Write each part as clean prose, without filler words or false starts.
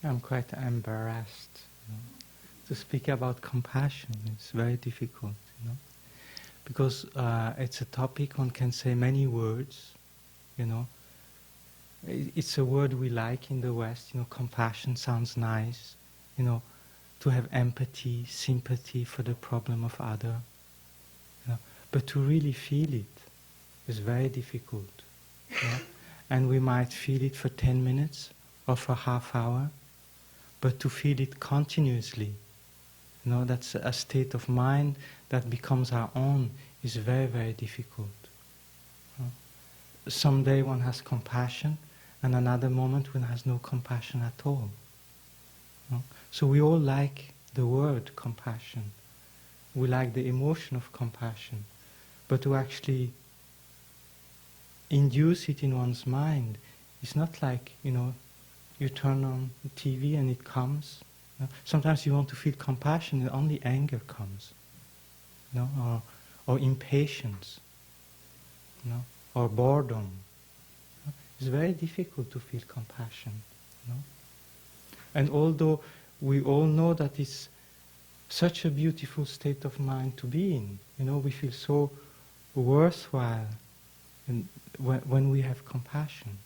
I'm quite embarrassed, to speak about compassion. It's very difficult, because it's a topic one can say many words, It's a word we like in the West, compassion sounds nice, to have empathy, sympathy for the problem of other, but to really feel it is very difficult. And we might feel it for 10 minutes or for half hour, but to feel it continuously, that's a state of mind that becomes our own, is very, very difficult. Someday one has compassion, and another moment one has no compassion at all. So we all like the word compassion. We like the emotion of compassion. But to actually induce it in one's mind, it's not like, you turn on the TV and it comes. Sometimes you want to feel compassion and only anger comes. Or impatience. Or boredom. It's very difficult to feel compassion. And although we all know that it's such a beautiful state of mind to be in, we feel so worthwhile when we have compassion.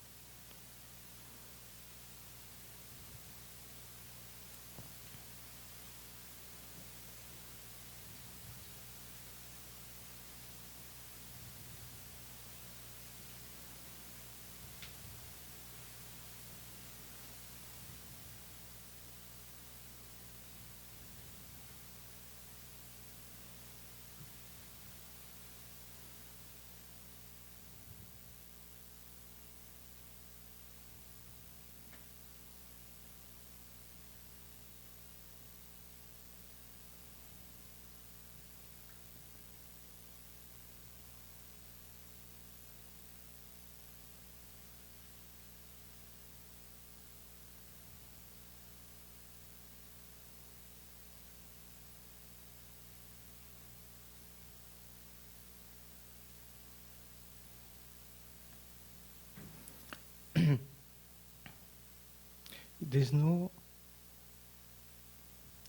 There's no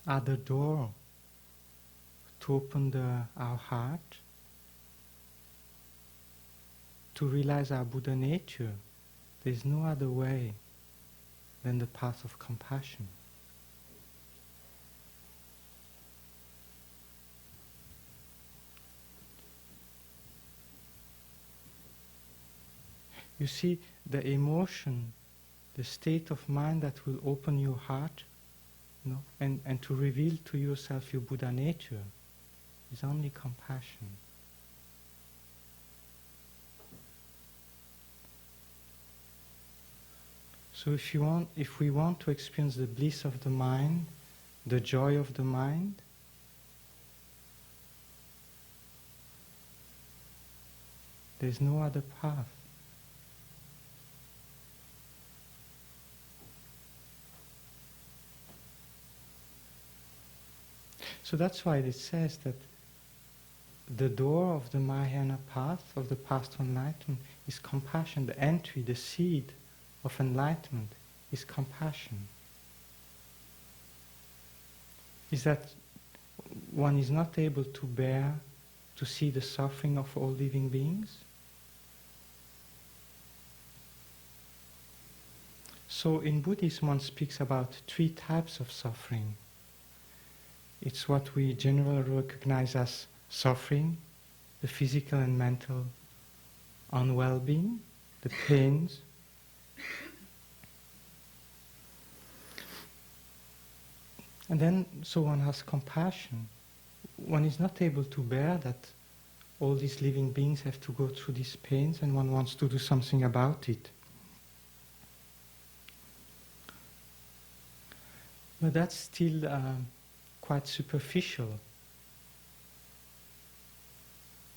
other door to open our heart, to realize our Buddha nature. There's no other way than the path of compassion. You see, the emotion, the state of mind that will open your heart, and to reveal to yourself your Buddha nature is only compassion. So if we want to experience the bliss of the mind, the joy of the mind, there's no other path. So that's why it says that the door of the Mahayana path, of the path to enlightenment, is compassion. The entry, the seed of enlightenment is compassion. Is that one is not able to bear, to see the suffering of all living beings? So in Buddhism one speaks about 3 types of suffering. It's what we generally recognize as suffering, the physical and mental unwell-being, the pains. And then, so one has compassion. One is not able to bear that all these living beings have to go through these pains, and one wants to do something about it. But that's still quite superficial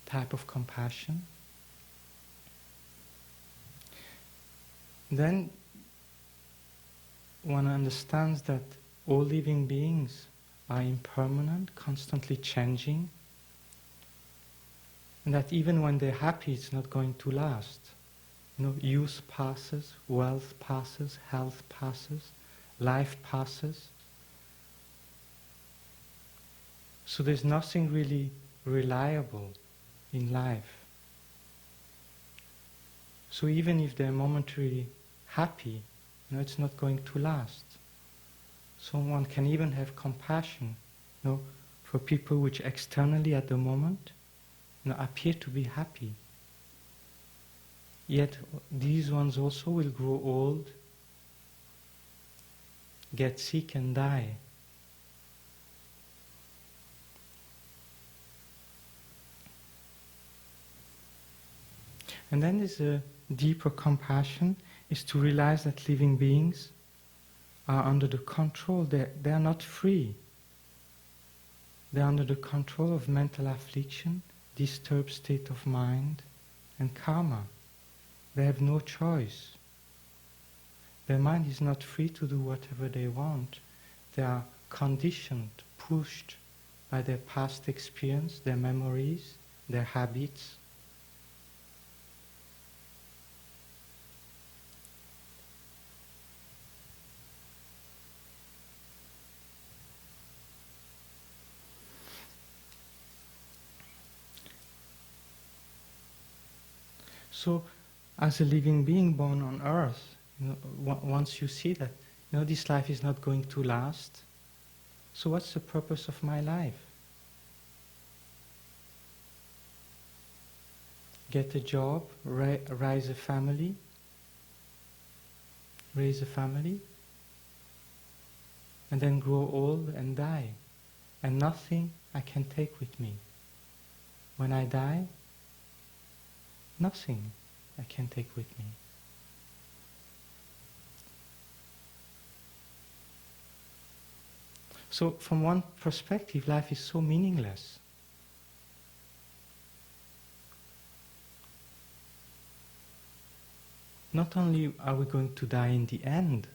type of compassion. Then one understands that all living beings are impermanent, constantly changing, and that even when they're happy, it's not going to last. Youth passes, wealth passes, health passes, life passes. So there's nothing really reliable in life. So even if they're momentarily happy, it's not going to last. So one can even have compassion, for people which externally at the moment, appear to be happy. Yet these ones also will grow old, get sick and die. And then there's a deeper compassion, is to realize that living beings are under the control, they are not free. They are under the control of mental affliction, disturbed state of mind, and karma. They have no choice. Their mind is not free to do whatever they want. They are conditioned, pushed by their past experience, their memories, their habits. So, as a living being born on earth, once you see that, this life is not going to last, so what's the purpose of my life? Get a job, raise a family, and then grow old and die, and nothing I can take with me. When I die, nothing I can take with me. So from one perspective, life is so meaningless. Not only are we going to die in the end,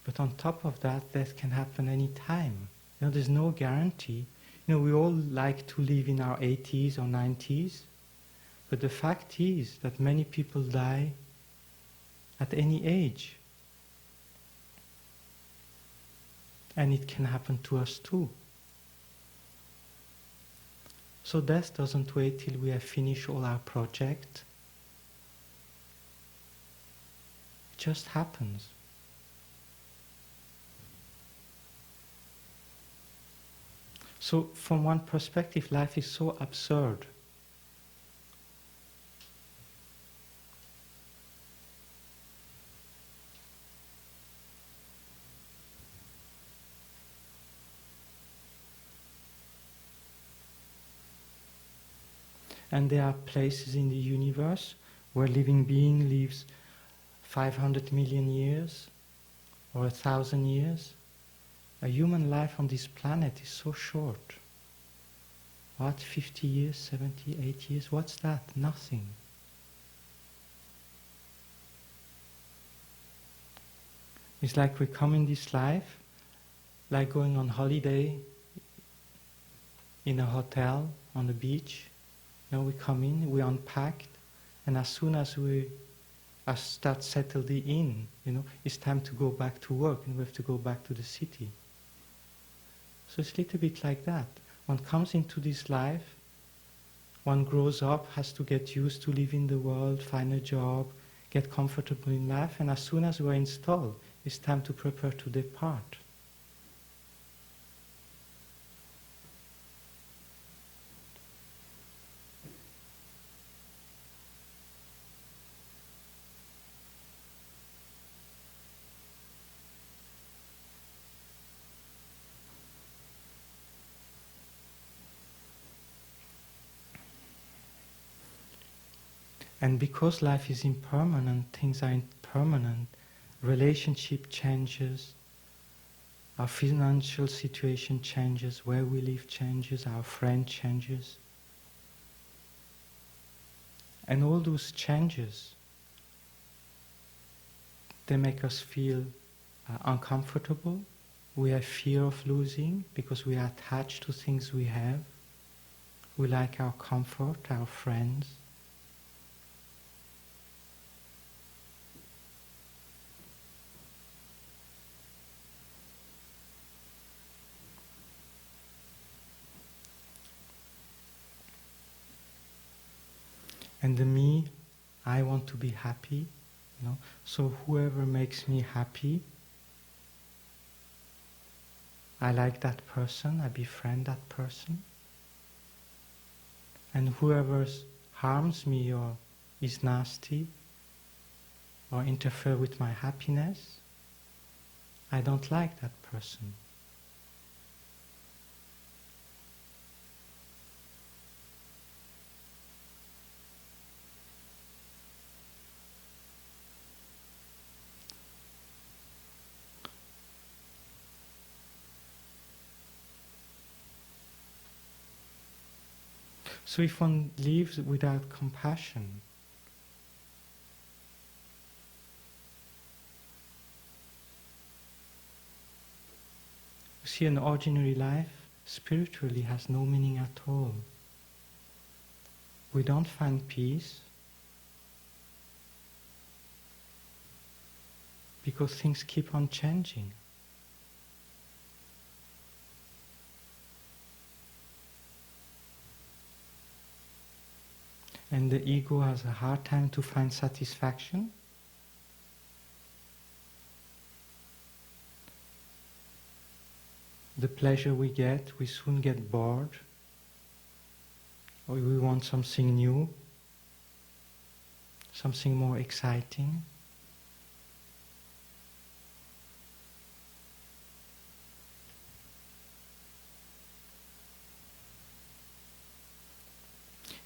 but on top of that, death can happen any time. There's no guarantee. We all like to live in our 80s or 90s, but the fact is that many people die at any age. And it can happen to us too. So death doesn't wait till we have finished all our project. It just happens. So from one perspective, life is so absurd. And there are places in the universe where a living being lives 500 million years or 1,000 years. A human life on this planet is so short. What, 50 years, 70, 80 years? What's that? Nothing. It's like we come in this life, like going on holiday in a hotel on the beach. We come in, we unpacked, and as soon as we start settled in, it's time to go back to work, and we have to go back to the city. So it's a little bit like that. One comes into this life, one grows up, has to get used to live in the world, find a job, get comfortable in life, and as soon as we're installed, it's time to prepare to depart. And because life is impermanent, things are impermanent, relationship changes, our financial situation changes, where we live changes, our friend changes. And all those changes, they make us feel uncomfortable. We have fear of losing because we are attached to things we have. We like our comfort, our friends. And the me, I want to be happy. So whoever makes me happy, I like that person, I befriend that person. And whoever harms me or is nasty or interfere with my happiness, I don't like that person. So if one lives without compassion, you see, an ordinary life spiritually has no meaning at all. We don't find peace because things keep on changing. And the ego has a hard time to find satisfaction. The pleasure we get, we soon get bored, or we want something new, something more exciting.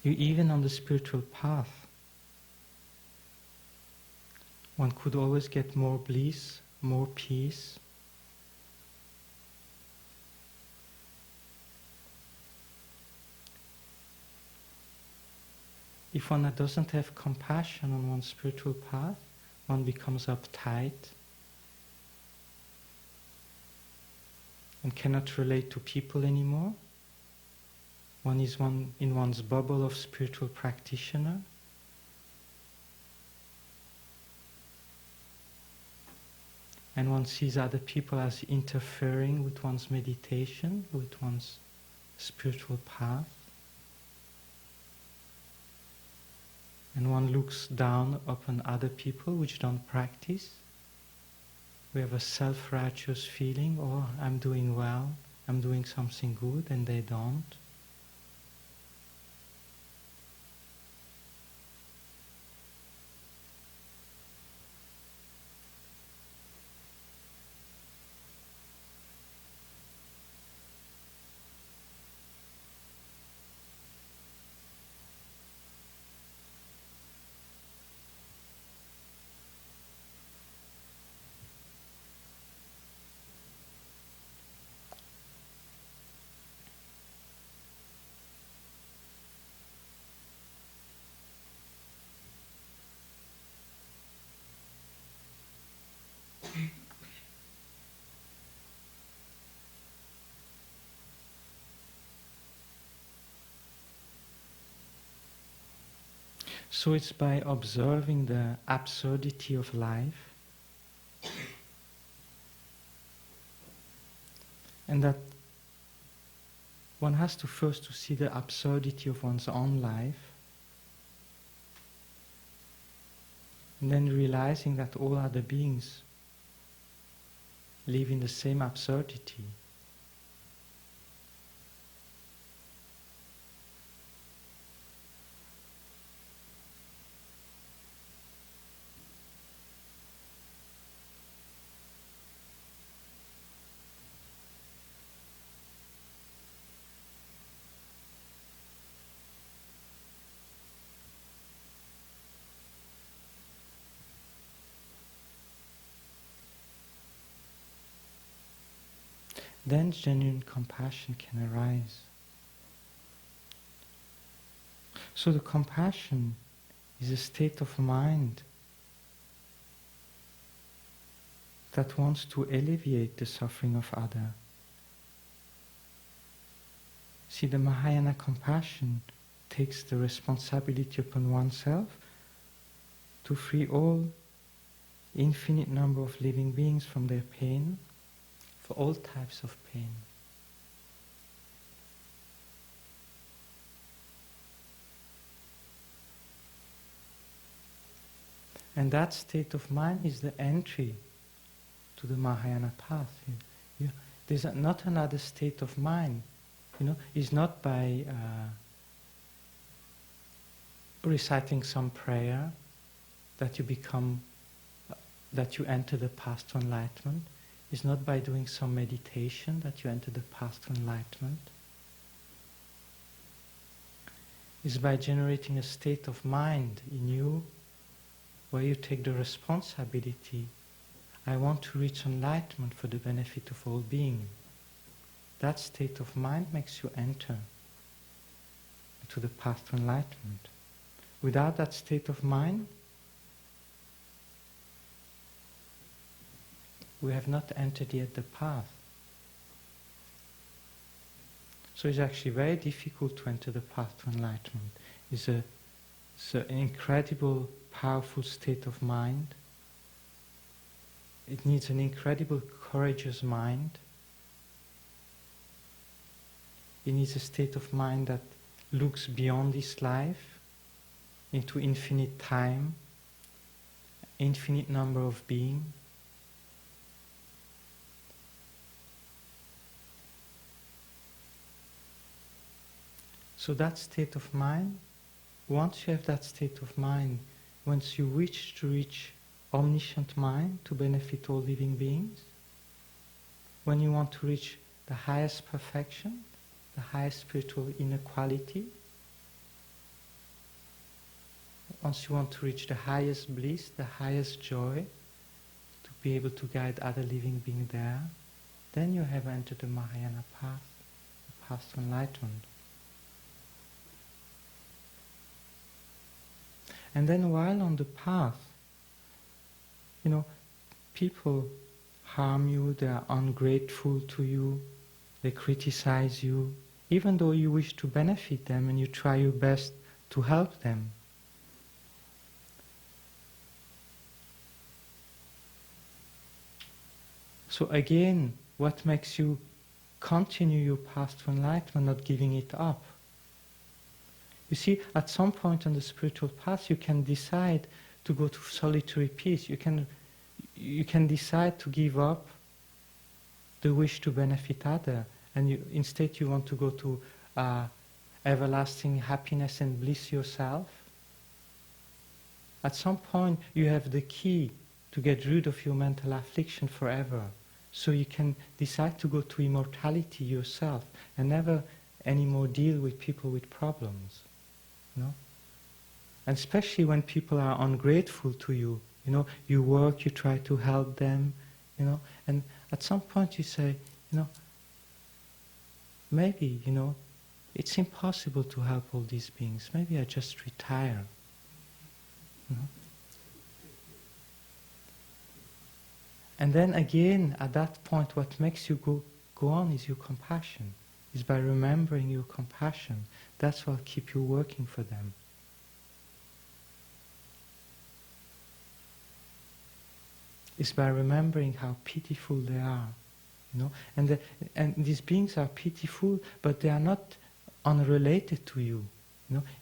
Even on the spiritual path, one could always get more bliss, more peace. If one doesn't have compassion on one's spiritual path, one becomes uptight and cannot relate to people anymore. One is in one's bubble of spiritual practitioner. And one sees other people as interfering with one's meditation, with one's spiritual path. And one looks down upon other people which don't practice. We have a self-righteous feeling, oh, I'm doing well, I'm doing something good, and they don't. So it's by observing the absurdity of life, and that one has to first to see the absurdity of one's own life, and then realizing that all other beings live in the same absurdity. Then genuine compassion can arise. So the compassion is a state of mind that wants to alleviate the suffering of others. See, the Mahayana compassion takes the responsibility upon oneself to free all infinite number of living beings from their pain, for all types of pain. And that state of mind is the entry to the Mahayana path. There's not another state of mind. It's not by reciting some prayer that you you enter the path to enlightenment. It's not by doing some meditation that you enter the path to enlightenment. It's by generating a state of mind in you where you take the responsibility. I want to reach enlightenment for the benefit of all beings. That state of mind makes you enter into the path to enlightenment. Without that state of mind, we have not entered yet the path. So it's actually very difficult to enter the path to enlightenment. It's an incredible, powerful state of mind. It needs an incredible, courageous mind. It needs a state of mind that looks beyond this life into infinite time, infinite number of beings. So that state of mind, once you have that state of mind, once you wish to reach omniscient mind to benefit all living beings, when you want to reach the highest perfection, the highest spiritual inequality, once you want to reach the highest bliss, the highest joy, to be able to guide other living beings there, then you have entered the Mahayana path, the path to enlightenment. And then while on the path, people harm you, they are ungrateful to you, they criticize you, even though you wish to benefit them and you try your best to help them. So again, what makes you continue your path to enlightenment, not giving it up? You see, at some point on the spiritual path, you can decide to go to solitary peace. You can decide to give up the wish to benefit others, and instead you want to go to everlasting happiness and bliss yourself. At some point, you have the key to get rid of your mental affliction forever. So you can decide to go to immortality yourself and never anymore deal with people with problems. And especially when people are ungrateful to you, you work, you try to help them, and at some point you say, maybe, it's impossible to help all these beings. Maybe I just retire. And then again, at that point, what makes you go on is your compassion. Is by remembering your compassion. That's what will keep you working for them. It's by remembering how pitiful they are. And these beings are pitiful, but they are not unrelated to you.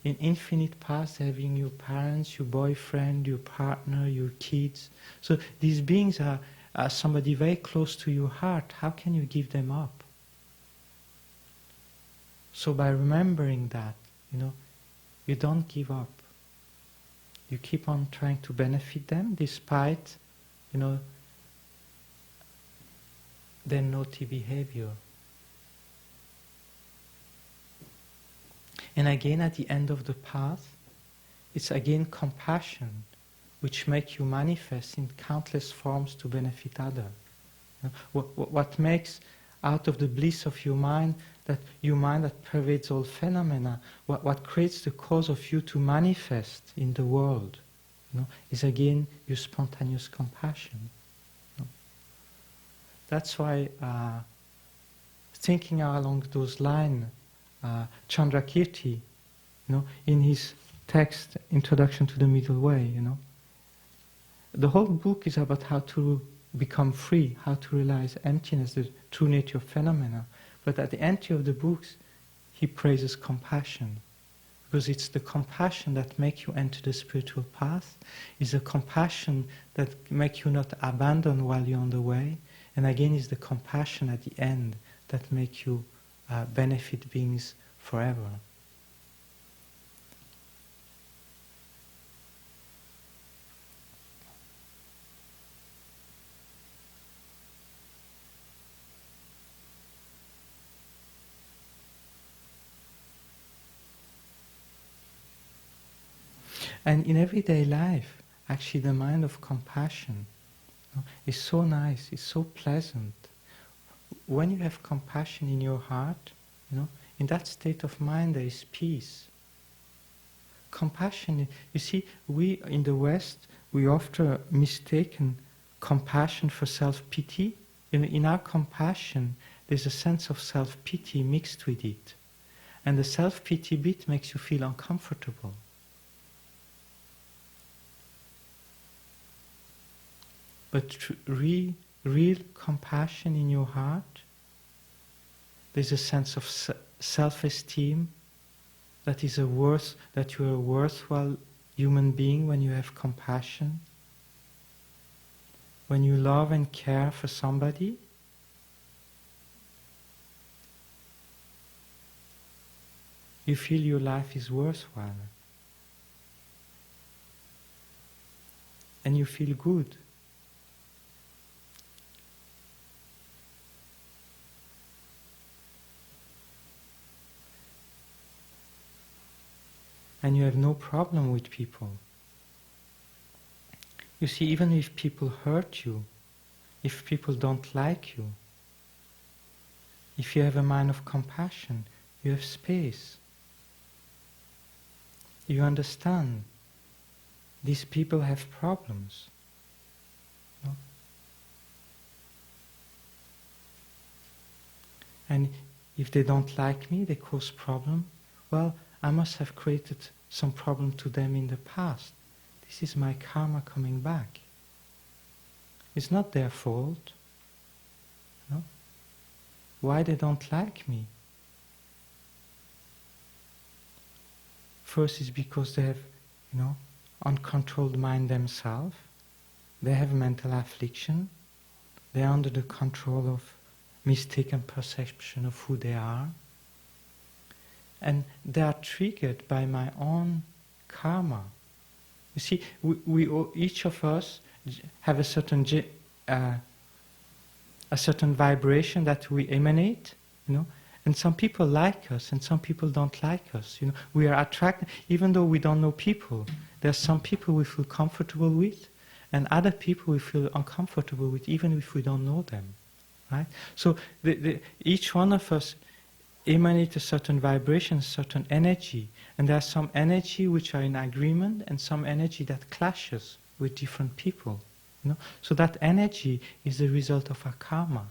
In infinite past, having your parents, your boyfriend, your partner, your kids. So these beings are somebody very close to your heart. How can you give them up? So by remembering that, you don't give up. You keep on trying to benefit them despite, their naughty behavior. And again, at the end of the path, it's again compassion which make you manifest in countless forms to benefit others. What makes out of the bliss of your mind, that your mind that pervades all phenomena, what creates the cause of you to manifest in the world, is again your spontaneous compassion. That's why, thinking along those lines, Chandrakirti, in his text, Introduction to the Middle Way, the whole book is about how to become free, how to realize emptiness, the true nature of phenomena. But at the end of the books, he praises compassion, because it's the compassion that makes you enter the spiritual path. It's the compassion that makes you not abandon while you're on the way. And again, it's the compassion at the end that makes you benefit beings forever. And in everyday life, actually the mind of compassion, is so nice, it's so pleasant. When you have compassion in your heart, in that state of mind there is peace. Compassion, you see, we in the West, we often mistaken compassion for self-pity. In our compassion, there's a sense of self-pity mixed with it. And the self-pity bit makes you feel uncomfortable. But real compassion in your heart, there's a sense of self-esteem, that you are a worthwhile human being when you have compassion. When you love and care for somebody, you feel your life is worthwhile. And you feel good. And you have no problem with people. You see, even if people hurt you, if people don't like you, if you have a mind of compassion, you have space. You understand these people have problems. No? And if they don't like me, they cause problem. Well, I must have created some problem to them in the past. This is my karma coming back. It's not their fault. No? Why they don't like me? First is because they have, uncontrolled mind themselves. They have mental affliction. They are under the control of mistaken perception of who they are. And they are triggered by my own karma. You see, we each of us have a certain vibration that we emanate, and some people like us and some people don't like us. We are attracted, even though we don't know people. There are some people we feel comfortable with, and other people we feel uncomfortable with, even if we don't know them. Right? So each one of us emanate a certain vibration, a certain energy, and there are some energy which are in agreement and some energy that clashes with different people. So that energy is the result of our karma.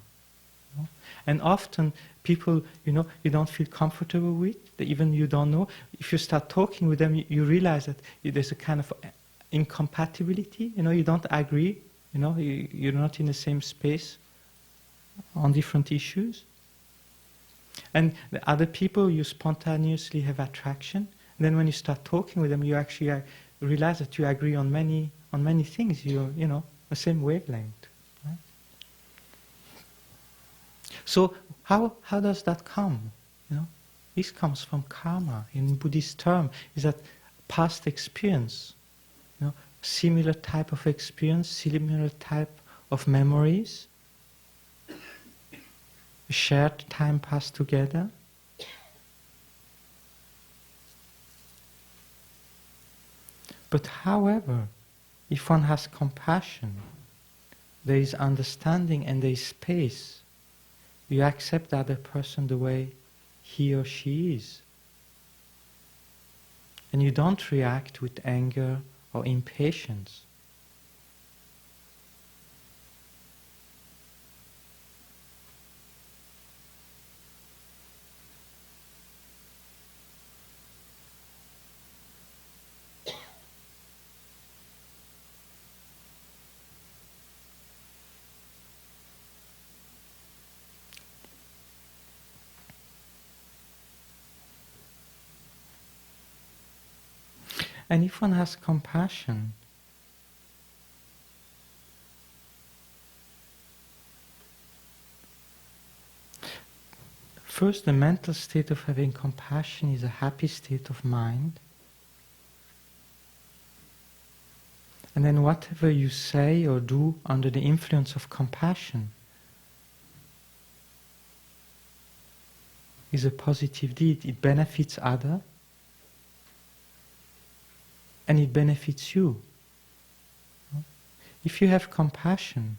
And often people, you don't feel comfortable with, even you don't know. If you start talking with them, you realize that there's a kind of incompatibility. You don't agree. You're not in the same space on different issues. And the other people, you spontaneously have attraction. And then when you start talking with them, you actually realize that you agree on many things. You're, the same wavelength. Right? So how does that come? This comes from karma. In Buddhist term, is that past experience. Similar type of experience, similar type of memories. Shared time passed together. But however, if one has compassion, there is understanding and there is space. You accept the other person the way he or she is. And you don't react with anger or impatience. And if one has compassion, first, the mental state of having compassion is a happy state of mind. And then whatever you say or do under the influence of compassion is a positive deed. It benefits others and it benefits you. If you have compassion,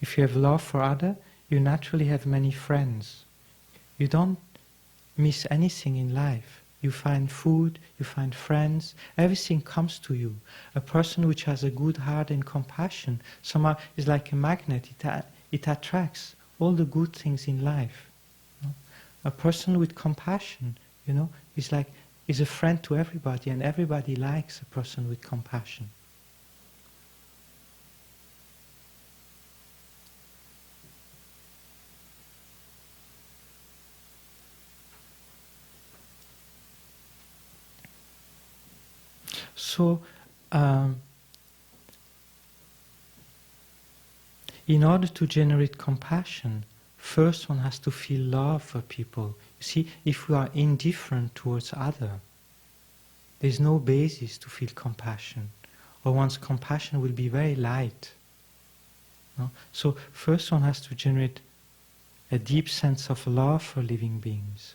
if you have love for others, you naturally have many friends. You don't miss anything in life. You find food, you find friends, everything comes to you. A person which has a good heart and compassion somehow is like a magnet. It attracts all the good things in life. A person with compassion, is a friend to everybody, and everybody likes a person with compassion. So, in order to generate compassion, first one has to feel love for people. You see, if we are indifferent towards others, there's no basis to feel compassion, or one's compassion will be very light. No? So first one has to generate a deep sense of love for living beings.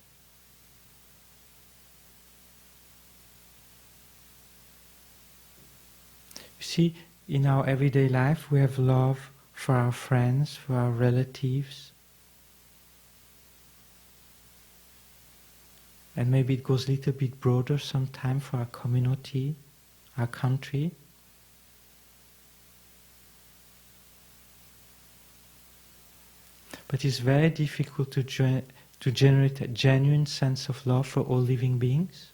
You see, in our everyday life we have love for our friends, for our relatives, and maybe it goes a little bit broader sometimes for our community, our country. But it's very difficult to generate a genuine sense of love for all living beings.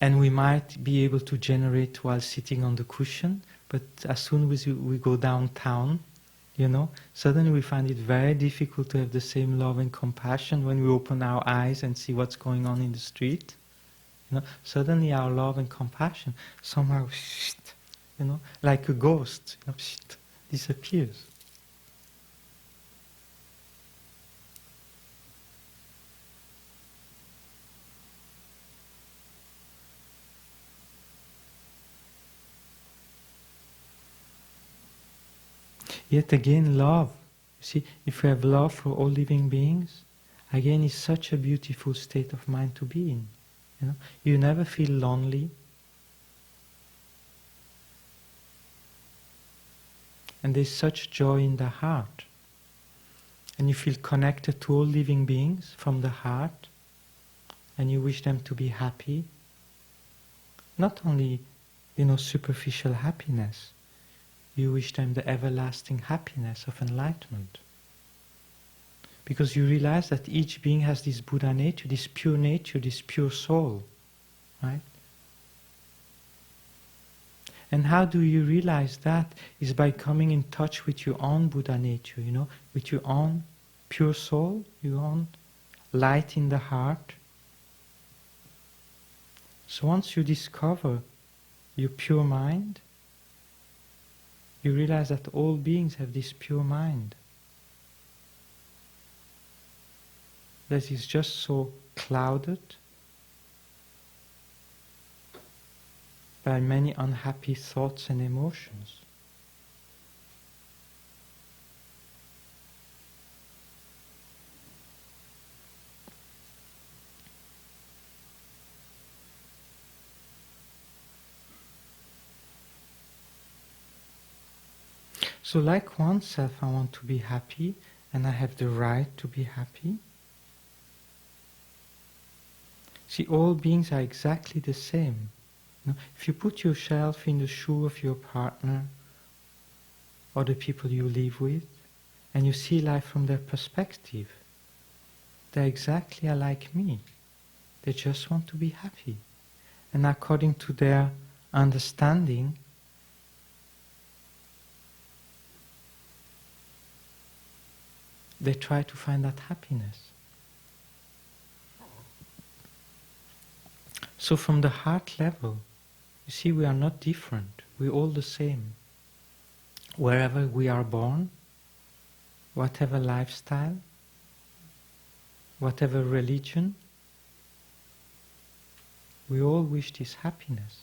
And we might be able to generate while sitting on the cushion, but as soon as we go downtown, suddenly we find it very difficult to have the same love and compassion when we open our eyes and see what's going on in the street. Suddenly our love and compassion somehow, like a ghost, disappears. Yet again, love. You see, if we have love for all living beings, again, is such a beautiful state of mind to be in. You never feel lonely. And there's such joy in the heart. And you feel connected to all living beings from the heart. And you wish them to be happy. Not only, superficial happiness. You wish them the everlasting happiness of enlightenment. Because you realize that each being has this Buddha nature, this pure soul. Right? And how do you realize that? Is by coming in touch with your own Buddha nature, with your own pure soul, your own light in the heart. So once you discover your pure mind, you realize that all beings have this pure mind. That is just so clouded by many unhappy thoughts and emotions. So like oneself, I want to be happy, and I have the right to be happy. See, all beings are exactly the same. If you put yourself in the shoe of your partner or the people you live with, and you see life from their perspective, they're exactly like me. They just want to be happy. And according to their understanding, they try to find that happiness. So from the heart level, you see, we are not different. We're all the same. Wherever we are born, whatever lifestyle, whatever religion, we all wish this happiness.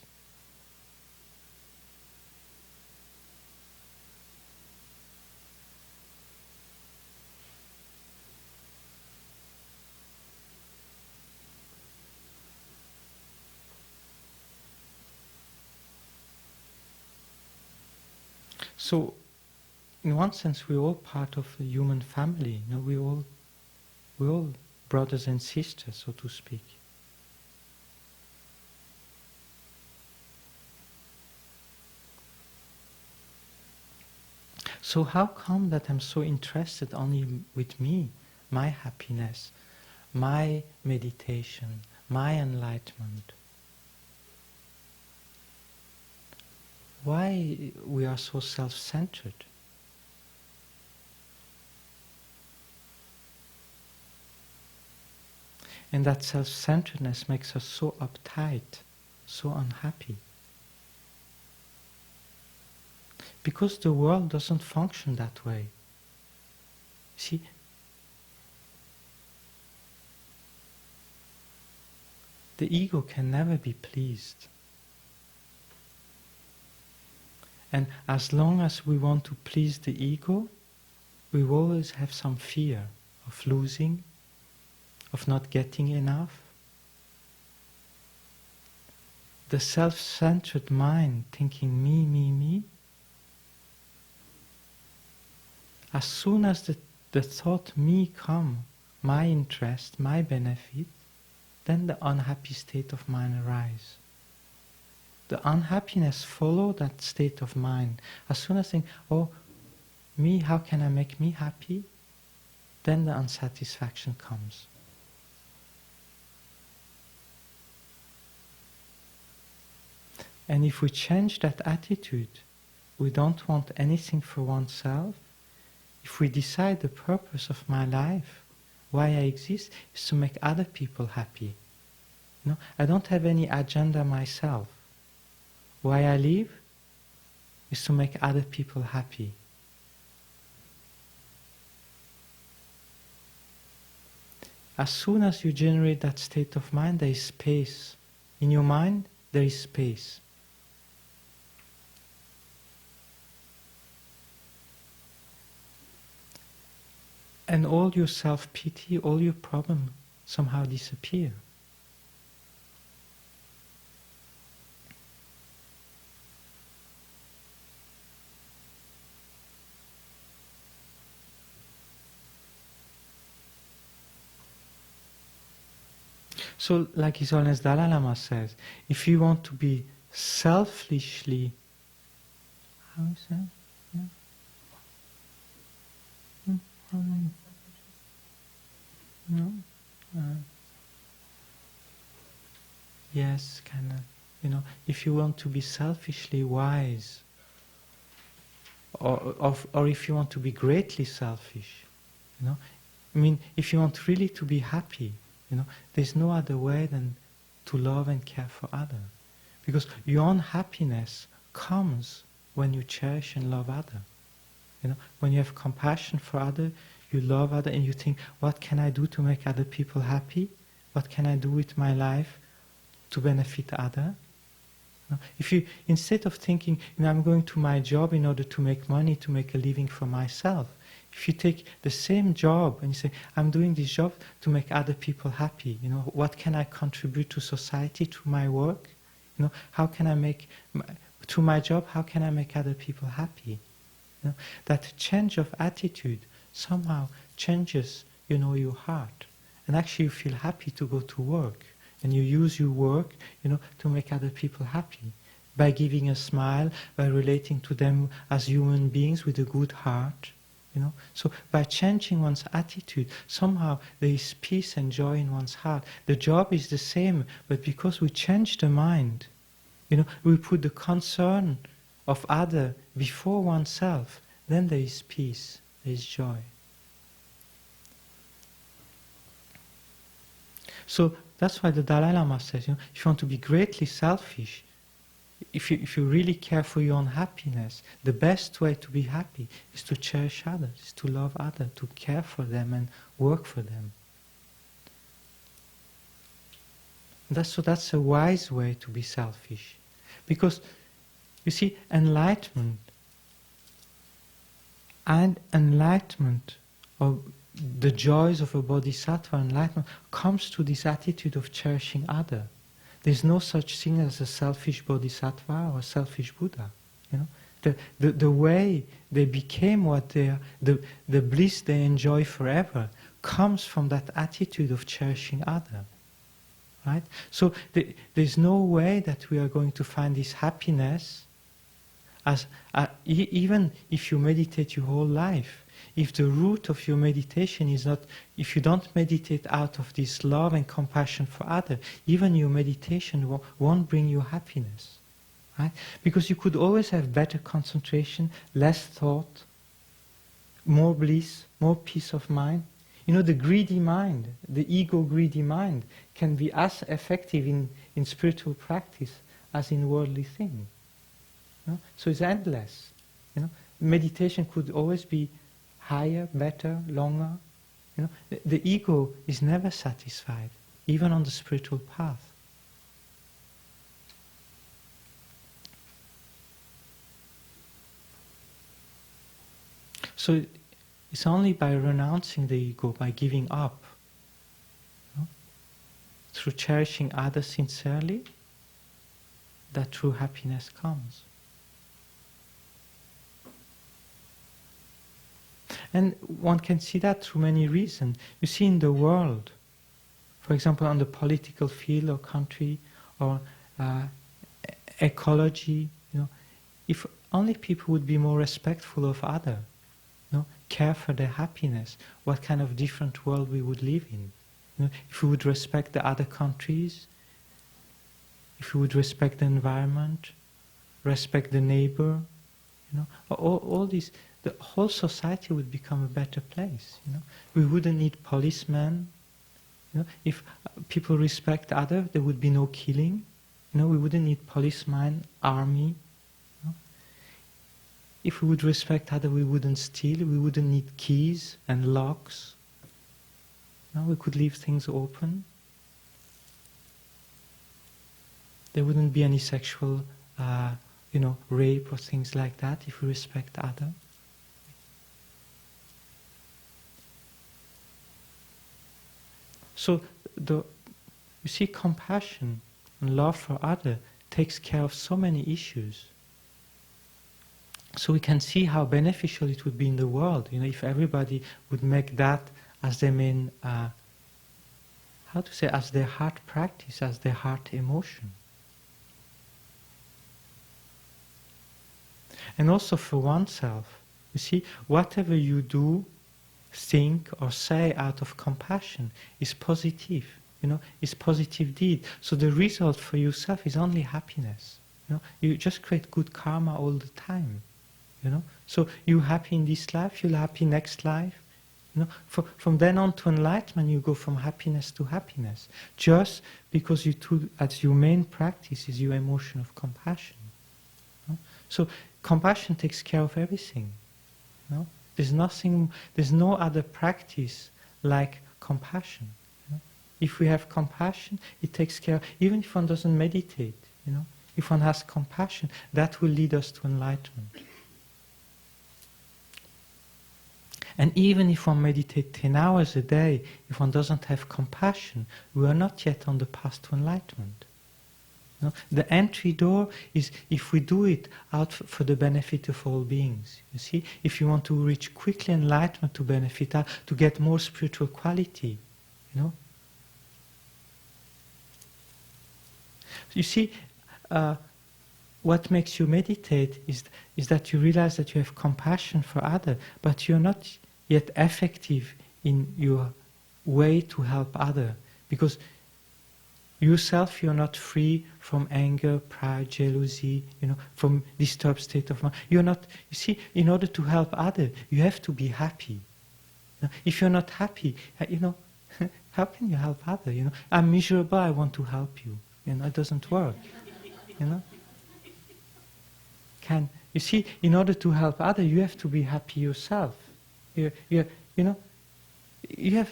So, in one sense, we're all part of a human family. You know, we're all brothers and sisters, so to speak. So how come that I'm so interested only with me, my happiness, my meditation, my enlightenment? Why we are so self-centered? And that self-centeredness makes us so uptight, so unhappy. Because the world doesn't function that way. See, the ego can never be pleased. And as long as we want to please the ego, we will always have some fear of losing, of not getting enough. The self-centered mind thinking me, me, me, as soon as the thought me come, my interest, my benefit, then the unhappy state of mind arises. The unhappiness follows that state of mind. As soon as I think, oh, me, how can I make me happy? Then the unsatisfaction comes. And if we change that attitude, we don't want anything for oneself. If we decide the purpose of my life, why I exist, is to make other people happy. No, I don't have any agenda myself. Why I live is to make other people happy. As soon as you generate that state of mind, there is space. In your mind, there is space. And all your self-pity, all your problems somehow disappear. So, like His Holiness Dalai Lama says, if you want to be selfishly, how is that? Yeah. No? Yes, kind of. You know, if you want to be selfishly wise, or if you want to be greatly selfish, you know, I mean, if you want really to be happy, you know, there's no other way than to love and care for others. Because your own happiness comes when you cherish and love others. You know, when you have compassion for others, you love others, and you think, what can I do to make other people happy? What can I do with my life to benefit others? You know, if you, instead of thinking, you know, I'm going to my job in order to make money, to make a living for myself, if you take the same job and you say, I'm doing this job to make other people happy, you know, what can I contribute to society through my work? You know, how can I make, through my job, how can I make other people happy? You know, that change of attitude somehow changes, you know, your heart. And actually you feel happy to go to work. And you use your work, you know, to make other people happy. By giving a smile, by relating to them as human beings with a good heart. You know, so by changing one's attitude, somehow there is peace and joy in one's heart. The job is the same, but because we change the mind, you know, we put the concern of other before oneself, then there is peace, there is joy. So That's why the Dalai Lama says, if you want to be greatly selfish, if you really care for your own happiness, the best way to be happy is to cherish others, is to love others, to care for them and work for them. That's a wise way to be selfish. Because, you see, enlightenment, or the joys of a bodhisattva, enlightenment, comes to this attitude of cherishing others. There's no such thing as a selfish bodhisattva or a selfish Buddha. The way they became what they are, the bliss they enjoy forever, comes from that attitude of cherishing others. Right? So there's no way that we are going to find this happiness even if you meditate your whole life. If the root of your meditation is not, if you don't meditate out of this love and compassion for others, even your meditation won't bring you happiness. Right? Because you could always have better concentration, less thought, more bliss, more peace of mind. The greedy mind, the ego-greedy mind, can be as effective in spiritual practice as in worldly things. So it's endless. Meditation could always be higher, better, longer. The ego is never satisfied, even on the spiritual path. So it's only by renouncing the ego, by giving up, through cherishing others sincerely, that true happiness comes. And one can see that through many reasons. You see, in the world, for example, on the political field or country or ecology, if only people would be more respectful of others, care for their happiness, what kind of different world we would live in. If we would respect the other countries, if we would respect the environment, respect the neighbor, all these, the whole society would become a better place. We wouldn't need policemen. If people respect others, there would be no killing. We wouldn't need policemen, army. If we would respect others, we wouldn't steal. We wouldn't need keys and locks. We could leave things open. There wouldn't be any sexual, rape or things like that if we respect others. So, you see, compassion and love for others takes care of so many issues. So we can see how beneficial it would be in the world, if everybody would make that as their main, as their heart practice, as their heart emotion. And also for oneself, you see, whatever you do, think or say out of compassion is positive, is positive deed. So the result for yourself is only happiness. You just create good karma all the time. So you're happy in this life, you're happy next life. From then on to enlightenment, you go from happiness to happiness, just because as your main practice is your emotion of compassion. So compassion takes care of everything. There's no other practice like compassion. If we have compassion, it takes care. Even if one doesn't meditate, if one has compassion, that will lead us to enlightenment. And even if one meditates 10 hours a day, if one doesn't have compassion, we are not yet on the path to enlightenment. The entry door is if we do it out for the benefit of all beings. You see, if you want to reach quickly enlightenment, to benefit, to get more spiritual quality, You see, what makes you meditate is that you realize that you have compassion for others, but you're not yet effective in your way to help others, because yourself you're not free from anger, pride, jealousy, from disturbed state of mind. You're not. You see, in order to help others, you have to be happy. If you're not happy, How can you help others? I'm miserable, I want to help you. It doesn't work. You see, in order to help others, you have to be happy yourself. You have,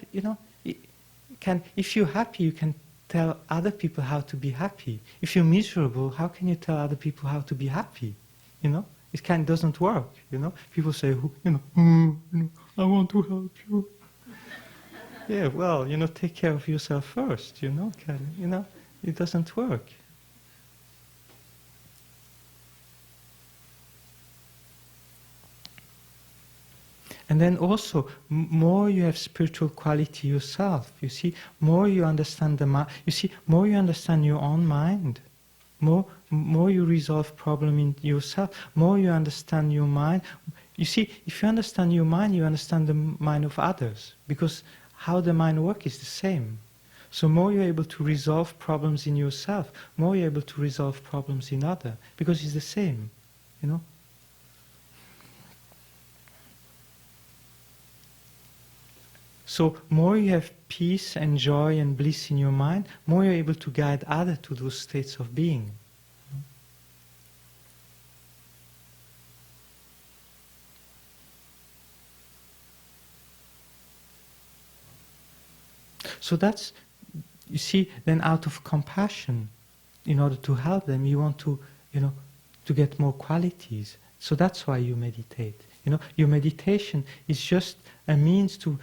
if you're happy, you can tell other people how to be happy. If you're miserable, how can you tell other people how to be happy? It kind of doesn't work. People say, I want to help you. Yeah, well, take care of yourself first. It doesn't work. And then also, more you have spiritual quality yourself, you see, more you understand the mind, you see, more you understand your own mind, more you resolve problem in yourself, more you understand your mind. You see, if you understand your mind, you understand the mind of others, because how the mind works is the same. So more you're able to resolve problems in yourself, more you're able to resolve problems in others, because it's the same, So more you have peace and joy and bliss in your mind, more you're able to guide others to those states of being. So that's, you see, then out of compassion, in order to help them, you want to, to get more qualities. So that's why you meditate. Your meditation is just a means to.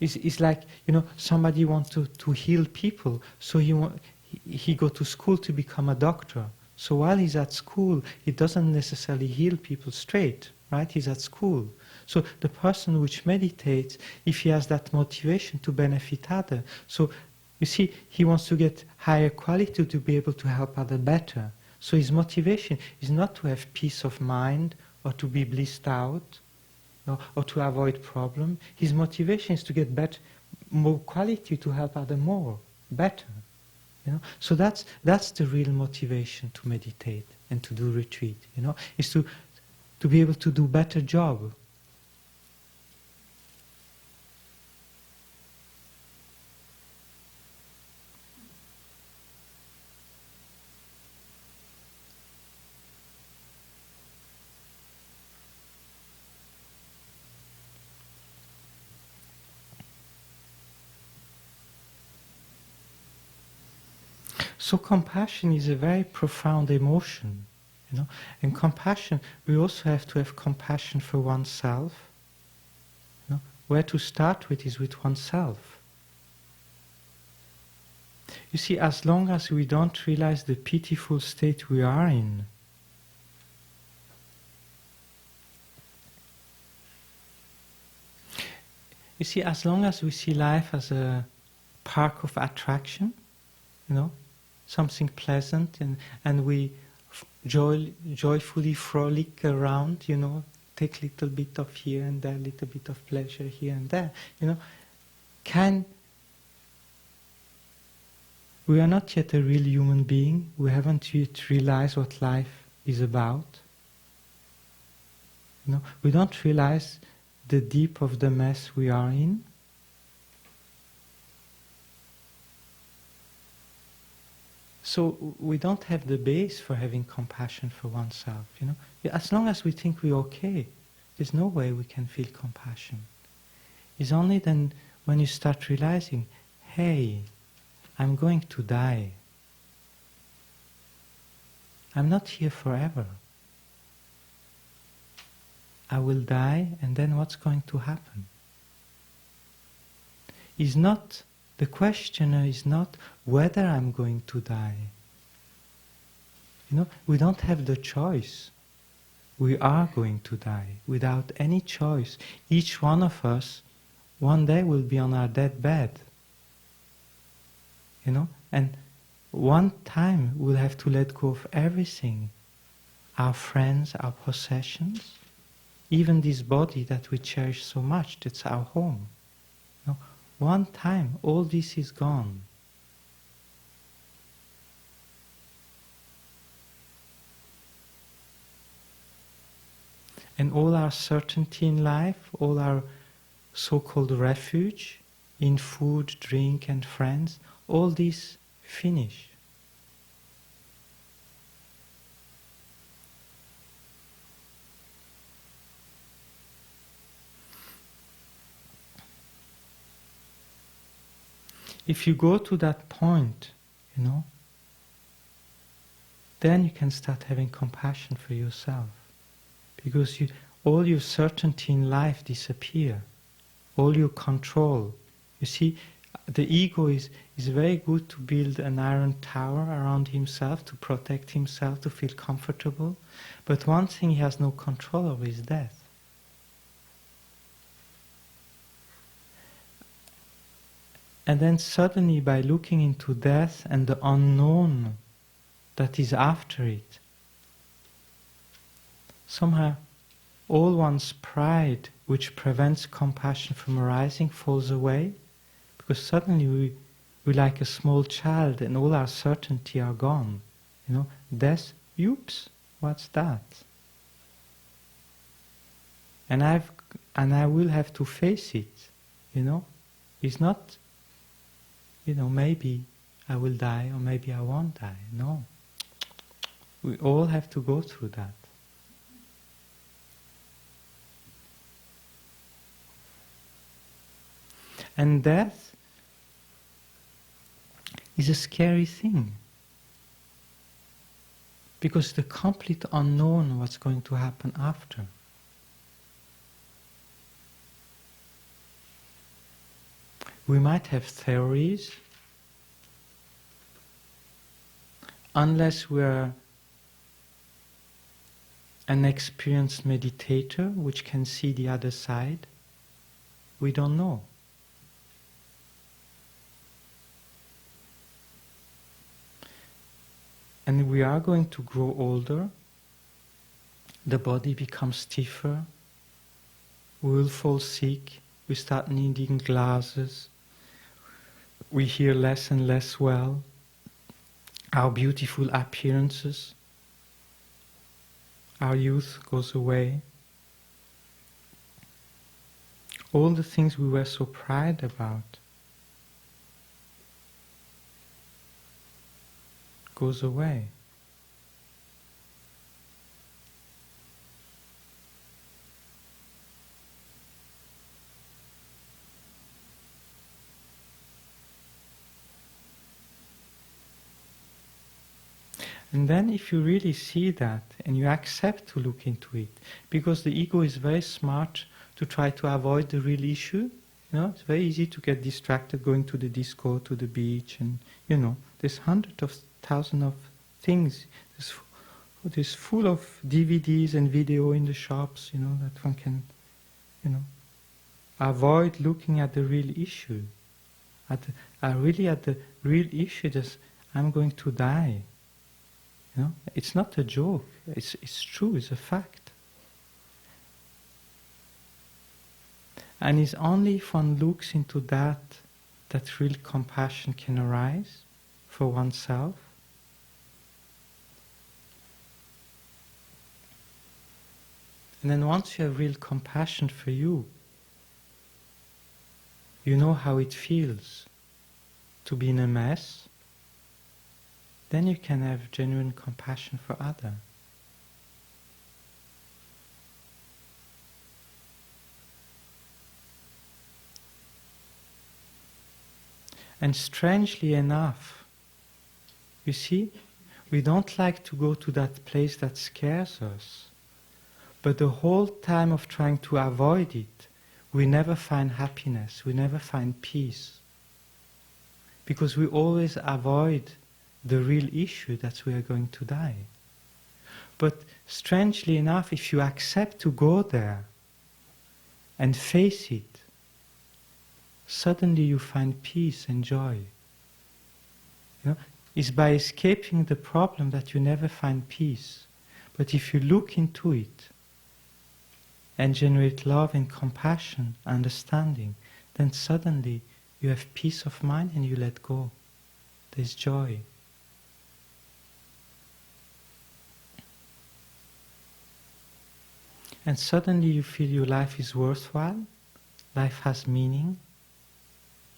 It's like, somebody wants to heal people, so he go to school to become a doctor. So while he's at school, he doesn't necessarily heal people straight, right? He's at school. So the person which meditates, if he has that motivation to benefit others, so you see, he wants to get higher quality to be able to help others better. So his motivation is not to have peace of mind or to be blissed out, or to avoid problem. His motivation is to get better, more quality to help others more, better. So that's the real motivation to meditate and to do retreat. Is to be able to do better job. So compassion is a very profound emotion, And compassion, we also have to have compassion for oneself. Where to start with is with oneself. You see, as long as we don't realize the pitiful state we are in, you see, as long as we see life as a park of attraction, something pleasant, and we joyfully frolic around, take a little bit of here and there, a little bit of pleasure here and there, we are not yet a real human being, we haven't yet realized what life is about. We don't realize the deep of the mess we are in. So we don't have the base for having compassion for oneself, As long as we think we're okay, there's no way we can feel compassion. It's only then when you start realizing, hey, I'm going to die. I'm not here forever. I will die, and then what's going to happen? The question is not whether I'm going to die. We don't have the choice. We are going to die without any choice. Each one of us one day will be on our deathbed. And one time we'll have to let go of everything. Our friends, our possessions, even this body that we cherish so much, that's our home. One time, all this is gone. And all our certainty in life, all our so-called refuge, in food, drink and friends, all these finish. If you go to that point, then you can start having compassion for yourself. Because all your certainty in life disappear. All your control. You see, the ego is very good to build an iron tower around himself, to protect himself, to feel comfortable. But one thing he has no control over is death. And then suddenly, by looking into death and the unknown that is after it, somehow all one's pride, which prevents compassion from arising, falls away, because suddenly we're like a small child and all our certainty are gone. Death, oops, what's that? And I will have to face it. It's not, maybe I will die or maybe I won't die. No. We all have to go through that. And death is a scary thing. Because the complete unknown what's going to happen after. We might have theories, unless we're an experienced meditator which can see the other side, we don't know. And we are going to grow older, the body becomes stiffer, we will fall sick, we start needing glasses, we hear less and less well, our beautiful appearances, our youth goes away. All the things we were so proud about goes away. And then if you really see that and you accept to look into it, because the ego is very smart to try to avoid the real issue, it's very easy to get distracted going to the disco, to the beach, and there's hundreds of thousands of things. There's full of DVDs and video in the shops, that one can, avoid looking at the real issue. At the real issue is, I'm going to die. It's not a joke. It's true. It's a fact. And it's only if one looks into that real compassion can arise for oneself. And then once you have real compassion for you, you know how it feels to be in a mess. Then you can have genuine compassion for others. And strangely enough, you see, we don't like to go to that place that scares us. But the whole time of trying to avoid it, we never find happiness, we never find peace. Because we always avoid the real issue that we are going to die. But strangely enough, if you accept to go there and face it, suddenly you find peace and joy. It's by escaping the problem that you never find peace. But if you look into it and generate love and compassion, understanding, then suddenly you have peace of mind and you let go. There's joy. And suddenly you feel your life is worthwhile, life has meaning,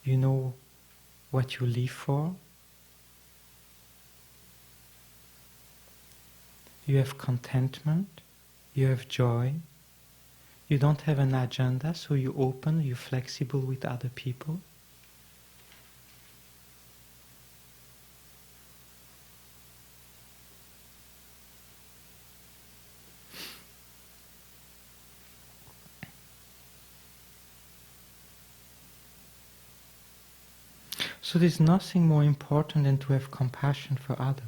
you know what you live for. You have contentment, you have joy. You don't have an agenda, so you're open, you're flexible with other people. So there's nothing more important than to have compassion for others.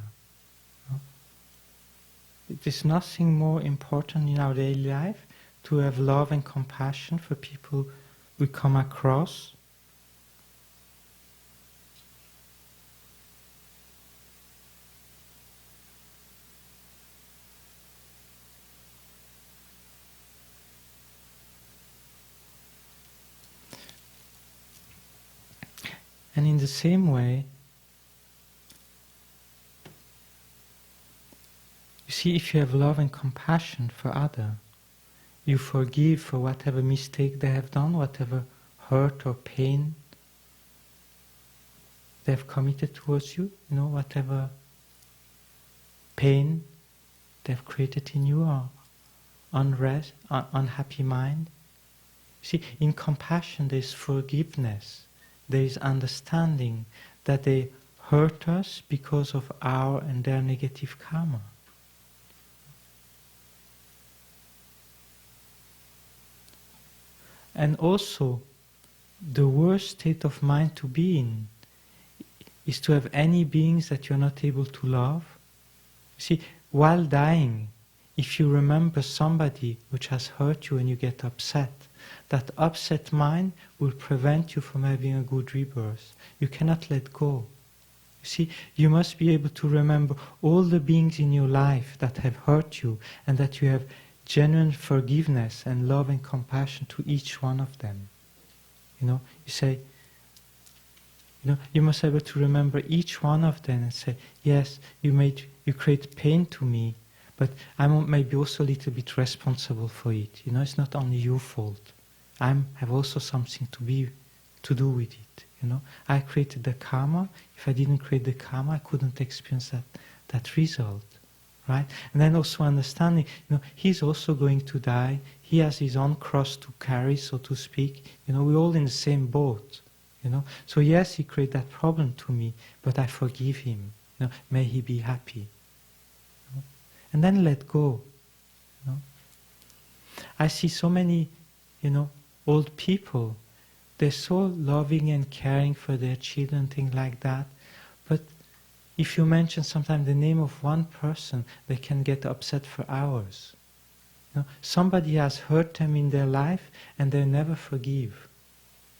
There's nothing more important in our daily life to have love and compassion for people we come across. And in the same way, you see, if you have love and compassion for others, you forgive for whatever mistake they have done, whatever hurt or pain they have committed towards you, whatever pain they have created in you, or unrest, unhappy mind. See, in compassion there is forgiveness, there is understanding that they hurt us because of our and their negative karma. And also, the worst state of mind to be in is to have any beings that you're not able to love. See, while dying, if you remember somebody which has hurt you and you get upset, that upset mind will prevent you from having a good rebirth. You cannot let go. You see, you must be able to remember all the beings in your life that have hurt you and that you have genuine forgiveness and love and compassion to each one of them. You say, you must be able to remember each one of them and say, yes, you create pain to me, but I'm maybe also a little bit responsible for it. It's not only your fault. I have also something to do with it. I created the karma. If I didn't create the karma, I couldn't experience that result. Right? And then also understanding, he's also going to die. He has his own cross to carry, so to speak. We're all in the same boat. So yes, he created that problem to me, but I forgive him. May he be happy. And then let go. I see so many, old people. They're so loving and caring for their children, things like that. But if you mention sometimes the name of one person, they can get upset for hours. Somebody has hurt them in their life and they never forgive.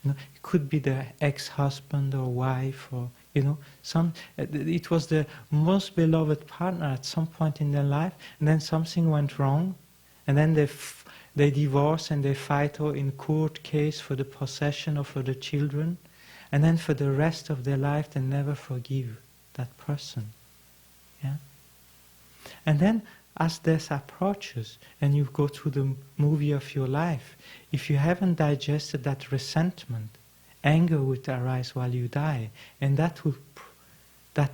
It could be their ex-husband or wife, or it was the most beloved partner at some point in their life, and then something went wrong, and then they divorce and they fight in court case for the possession or for the children, and then for the rest of their life they never forgive that person. Yeah? And then as death approaches and you go through the movie of your life, if you haven't digested that resentment, anger would arise while you die, and that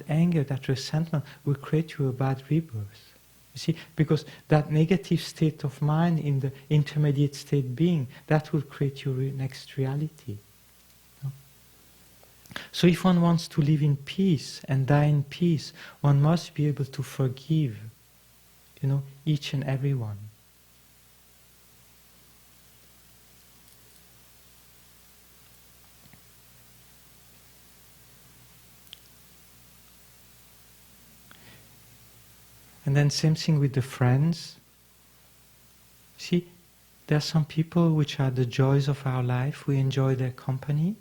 anger, that resentment will create you a bad rebirth. You see, because that negative state of mind in the intermediate state being, that will create your next reality. So if one wants to live in peace and die in peace, one must be able to forgive, each and every one. And then same thing with the friends. See, there are some people which are the joys of our life. We enjoy their company.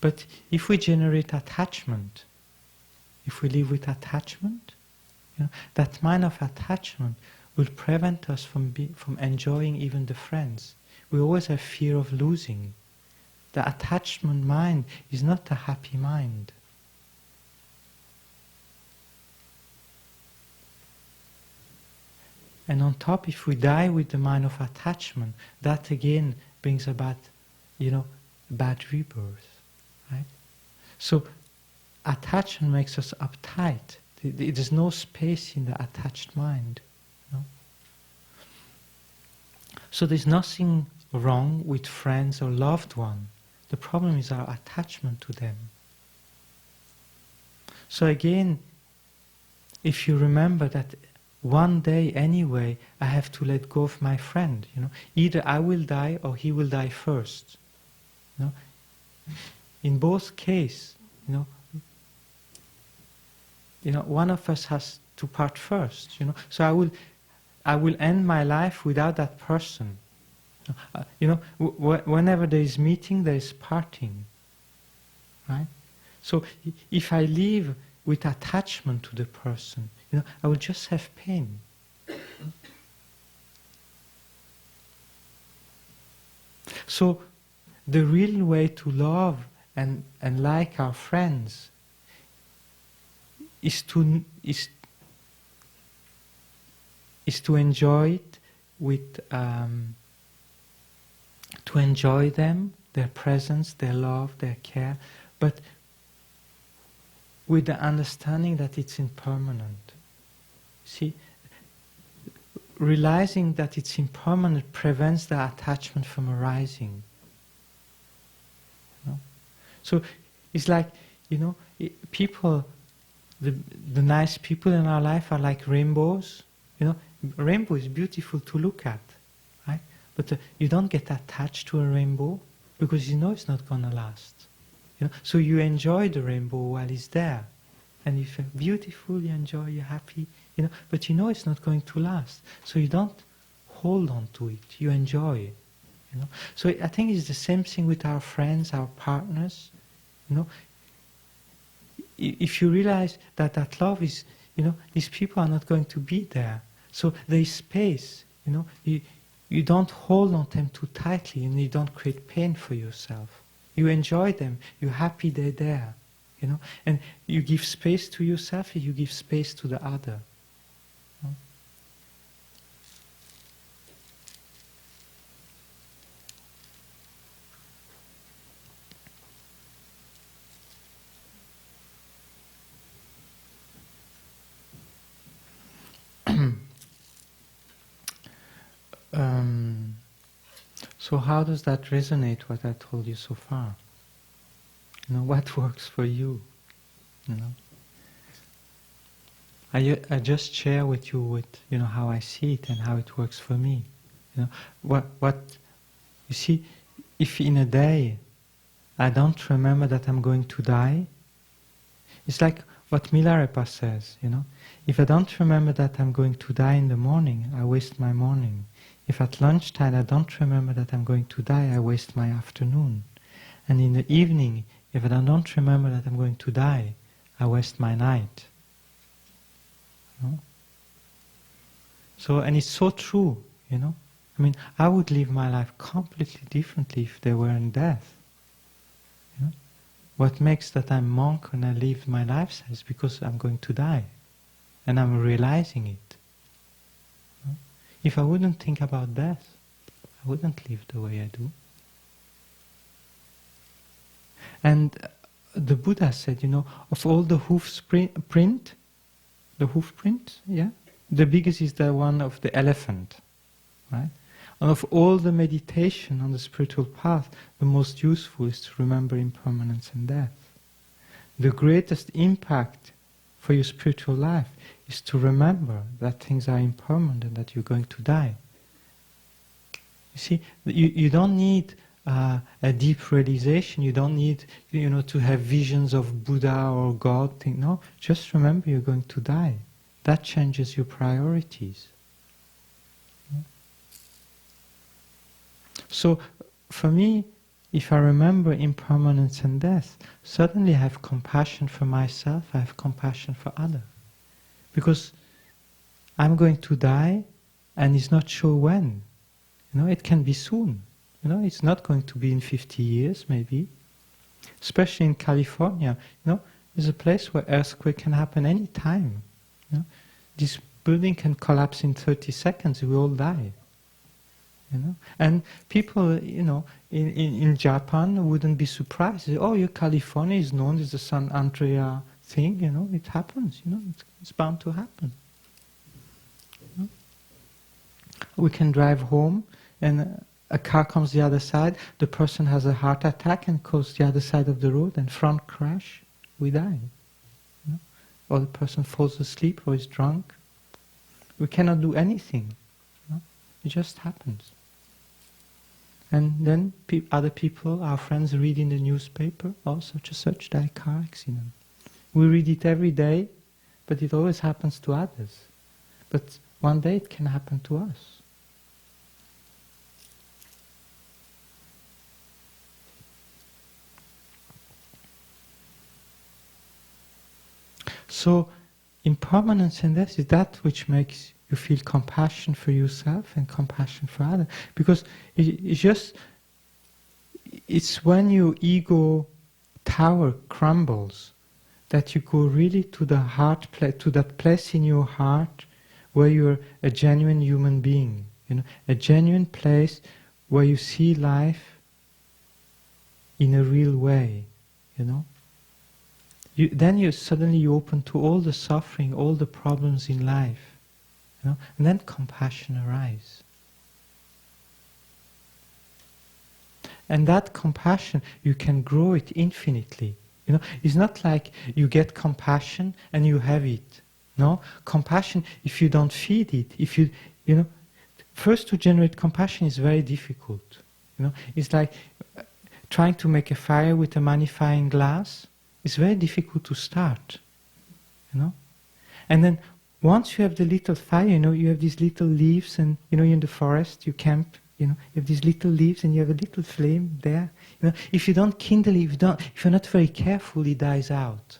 But if we generate attachment, if we live with attachment, that mind of attachment will prevent us from enjoying even the friends. We always have fear of losing. The attachment mind is not a happy mind. And on top, if we die with the mind of attachment, that again brings about, bad rebirth, right? So attachment makes us uptight. There's no space in the attached mind. So there's nothing wrong with friends or loved ones. The problem is our attachment to them. So again, if you remember that one day anyway, I have to let go of my friend. Either I will die or he will die first. In both cases, one of us has to part first. So I will end my life without that person. Whenever there is meeting, there is parting, right? So if I live with attachment to the person, I will just have pain. So the real way to love and like our friends is to enjoy it with to enjoy them, their presence, their love, their care, but with the understanding that it's impermanent. See, realizing that it's impermanent prevents the attachment from arising. So it's like, people, the nice people in our life are like rainbows. Rainbow is beautiful to look at, right? But you don't get attached to a rainbow because it's not going to last. So you enjoy the rainbow while it's there, and if it's beautiful, you enjoy, you're happy, but it's not going to last. So you don't hold on to it. You enjoy. So I think it's the same thing with our friends, our partners. If you realize that love is, these people are not going to be there. So there is space. You don't hold on them too tightly, and you don't create pain for yourself. You enjoy them. You're happy they're there. And you give space to yourself. You give space to the other. So how does that resonate, what I told you so far? What works for you? I just share with you how I see it and how it works for me. What you see, if in a day I don't remember that I'm going to die, it's like what Milarepa says, if I don't remember that I'm going to die in the morning, I waste my morning. If at lunchtime I don't remember that I'm going to die, I waste my afternoon. And in the evening, if I don't remember that I'm going to die, I waste my night. So, and it's so true, I would live my life completely differently if there weren't death. What makes that I'm monk and I live my lifestyle is because I'm going to die. And I'm realizing it. If I wouldn't think about death, I wouldn't live the way I do. And the Buddha said, of all the hoof print, the biggest is the one of the elephant, right? And of all the meditation on the spiritual path, the most useful is to remember impermanence and death. The greatest impact for your spiritual life is to remember that things are impermanent and that you're going to die. You see, you don't need a deep realization. You don't need, to have visions of Buddha or God. No, just remember you're going to die. That changes your priorities. So, for me, if I remember impermanence and death, suddenly I have compassion for myself, I have compassion for others. Because I'm going to die, and it's not sure when. It can be soon. It's not going to be in 50 years, maybe. Especially in California, there's a place where earthquake can happen any time. These building can collapse in 30 seconds, we all die. And people, in Japan wouldn't be surprised. Oh, California is known as the San Andrea thing, it happens, it's bound to happen. We can drive home and a car comes the other side, the person has a heart attack and goes the other side of the road and front crash, we die. Or the person falls asleep or is drunk. We cannot do anything. It just happens. And then other people, our friends, read in the newspaper, oh, such and such died car accident. We read it every day, but it always happens to others. But one day it can happen to us. So, impermanence in this is that which makes you feel compassion for yourself and compassion for others. Because it's when your ego tower crumbles that you go really to the heart, to that place in your heart where you're a genuine human being. A genuine place where you see life in a real way. Then you suddenly open to all the suffering, all the problems in life. And then compassion arises. And that compassion, you can grow it infinitely. It's not like you get compassion and you have it. No, compassion, if you don't feed it, first to generate compassion is very difficult. It's like trying to make a fire with a magnifying glass. It's very difficult to start. And then once you have the little fire, you have these little leaves, and in the forest you camp, you have these little leaves and you have a little flame there. If you don't kindle it, if you're not very careful, it dies out.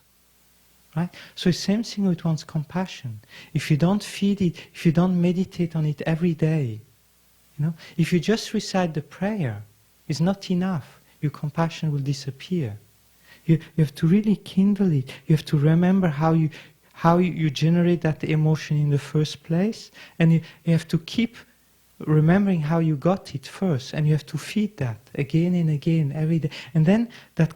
Right? So the same thing with one's compassion. If you don't feed it, if you don't meditate on it every day, if you just recite the prayer, it's not enough. Your compassion will disappear. You have to really kindle it. You have to remember how you generate that emotion in the first place, and you have to keep remembering how you got it first, and you have to feed that again and again every day. And then that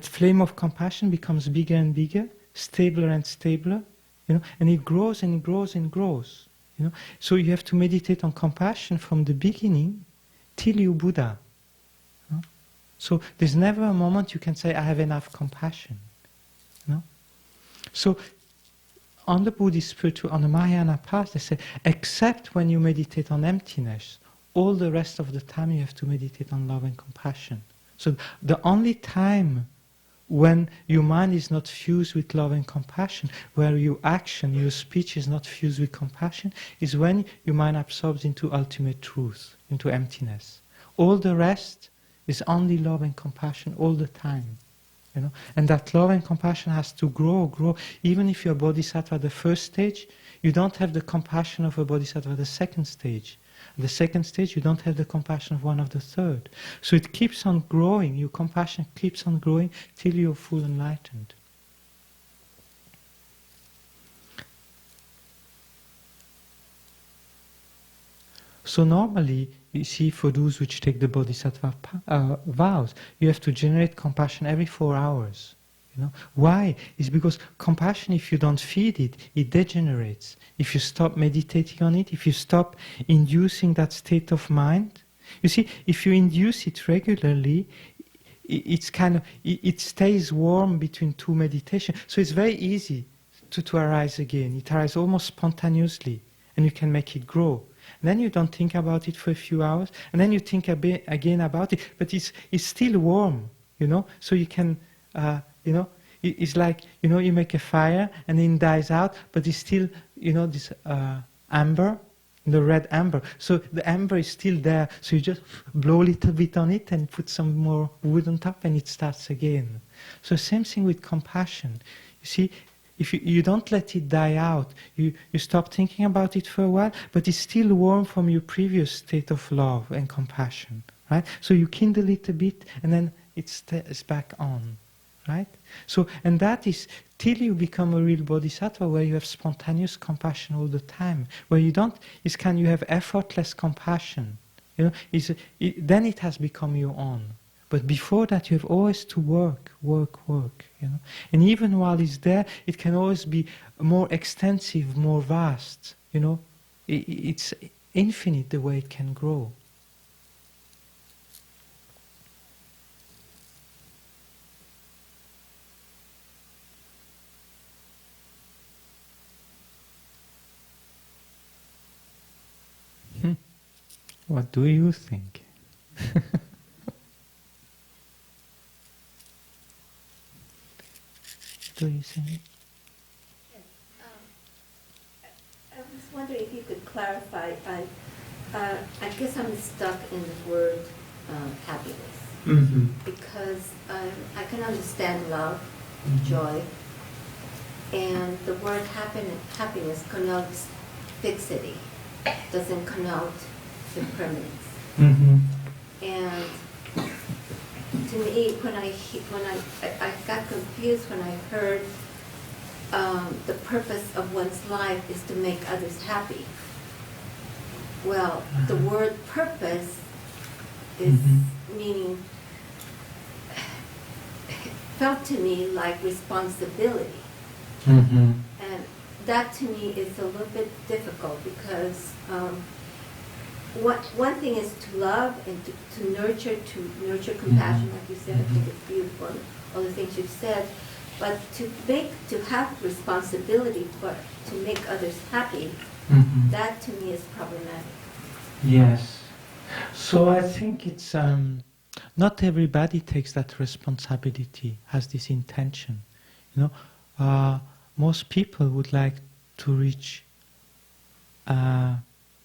flame of compassion becomes bigger and bigger, stabler and stabler, and it grows and it grows and grows. So you have to meditate on compassion from the beginning till you Buddha. So there's never a moment you can say, I have enough compassion. So on the Buddhist spiritual, on the Mahayana path, they say, except when you meditate on emptiness, all the rest of the time you have to meditate on love and compassion. So the only time when your mind is not fused with love and compassion, where your action, your speech is not fused with compassion, is when your mind absorbs into ultimate truth, into emptiness. All the rest is only love and compassion all the time. And that love and compassion has to grow. Even if you're a bodhisattva at the first stage, you don't have the compassion of a bodhisattva at the second stage. At the second stage, you don't have the compassion of one of the third. So it keeps on growing, your compassion keeps on growing till you're full enlightened. So normally, you see, for those which take the bodhisattva vows, you have to generate compassion every 4 hours. Why? It's because compassion, if you don't feed it, it degenerates. If you stop meditating on it, if you stop inducing that state of mind, you see, if you induce it regularly, it stays warm between two meditations. So it's very easy to arise again. It arises almost spontaneously, and you can make it grow. And then you don't think about it for a few hours, and then you think again about it, but it's still warm, so you can, it's like, you make a fire and then it dies out, but it's still, this amber, the red amber. So the amber is still there, so you just blow a little bit on it and put some more wood on top and it starts again. So same thing with compassion. You see, if you don't let it die out, you stop thinking about it for a while, but it's still warm from your previous state of love and compassion, right? So you kindle it a bit, and then it's back on, right? So, and that is till you become a real bodhisattva, where you have spontaneous compassion all the time, where you don't, you have effortless compassion, you know, then it has become your own. But before that, you have always to work, you know. And even while it's there, it can always be more extensive, more vast, you know. It's infinite the way it can grow. What do you think? Do you think? Yes. I was wondering if you could clarify. I guess I'm stuck in the word happiness. Mm-hmm. Because I can understand love, joy, and the word happiness connotes fixity, doesn't connote impermanence. Mm-hmm. And to me, when I got confused when I heard the purpose of one's life is to make others happy. Well, the word purpose is meaning, felt to me like responsibility. Mm-hmm. And that to me is a little bit difficult because one thing is to love and to nurture compassion, like you said. I think it's beautiful, and all the things you've said. But to have responsibility to make others happy, that to me is problematic. Yes. So I think it's not everybody takes that responsibility, has this intention. You know, most people would like to reach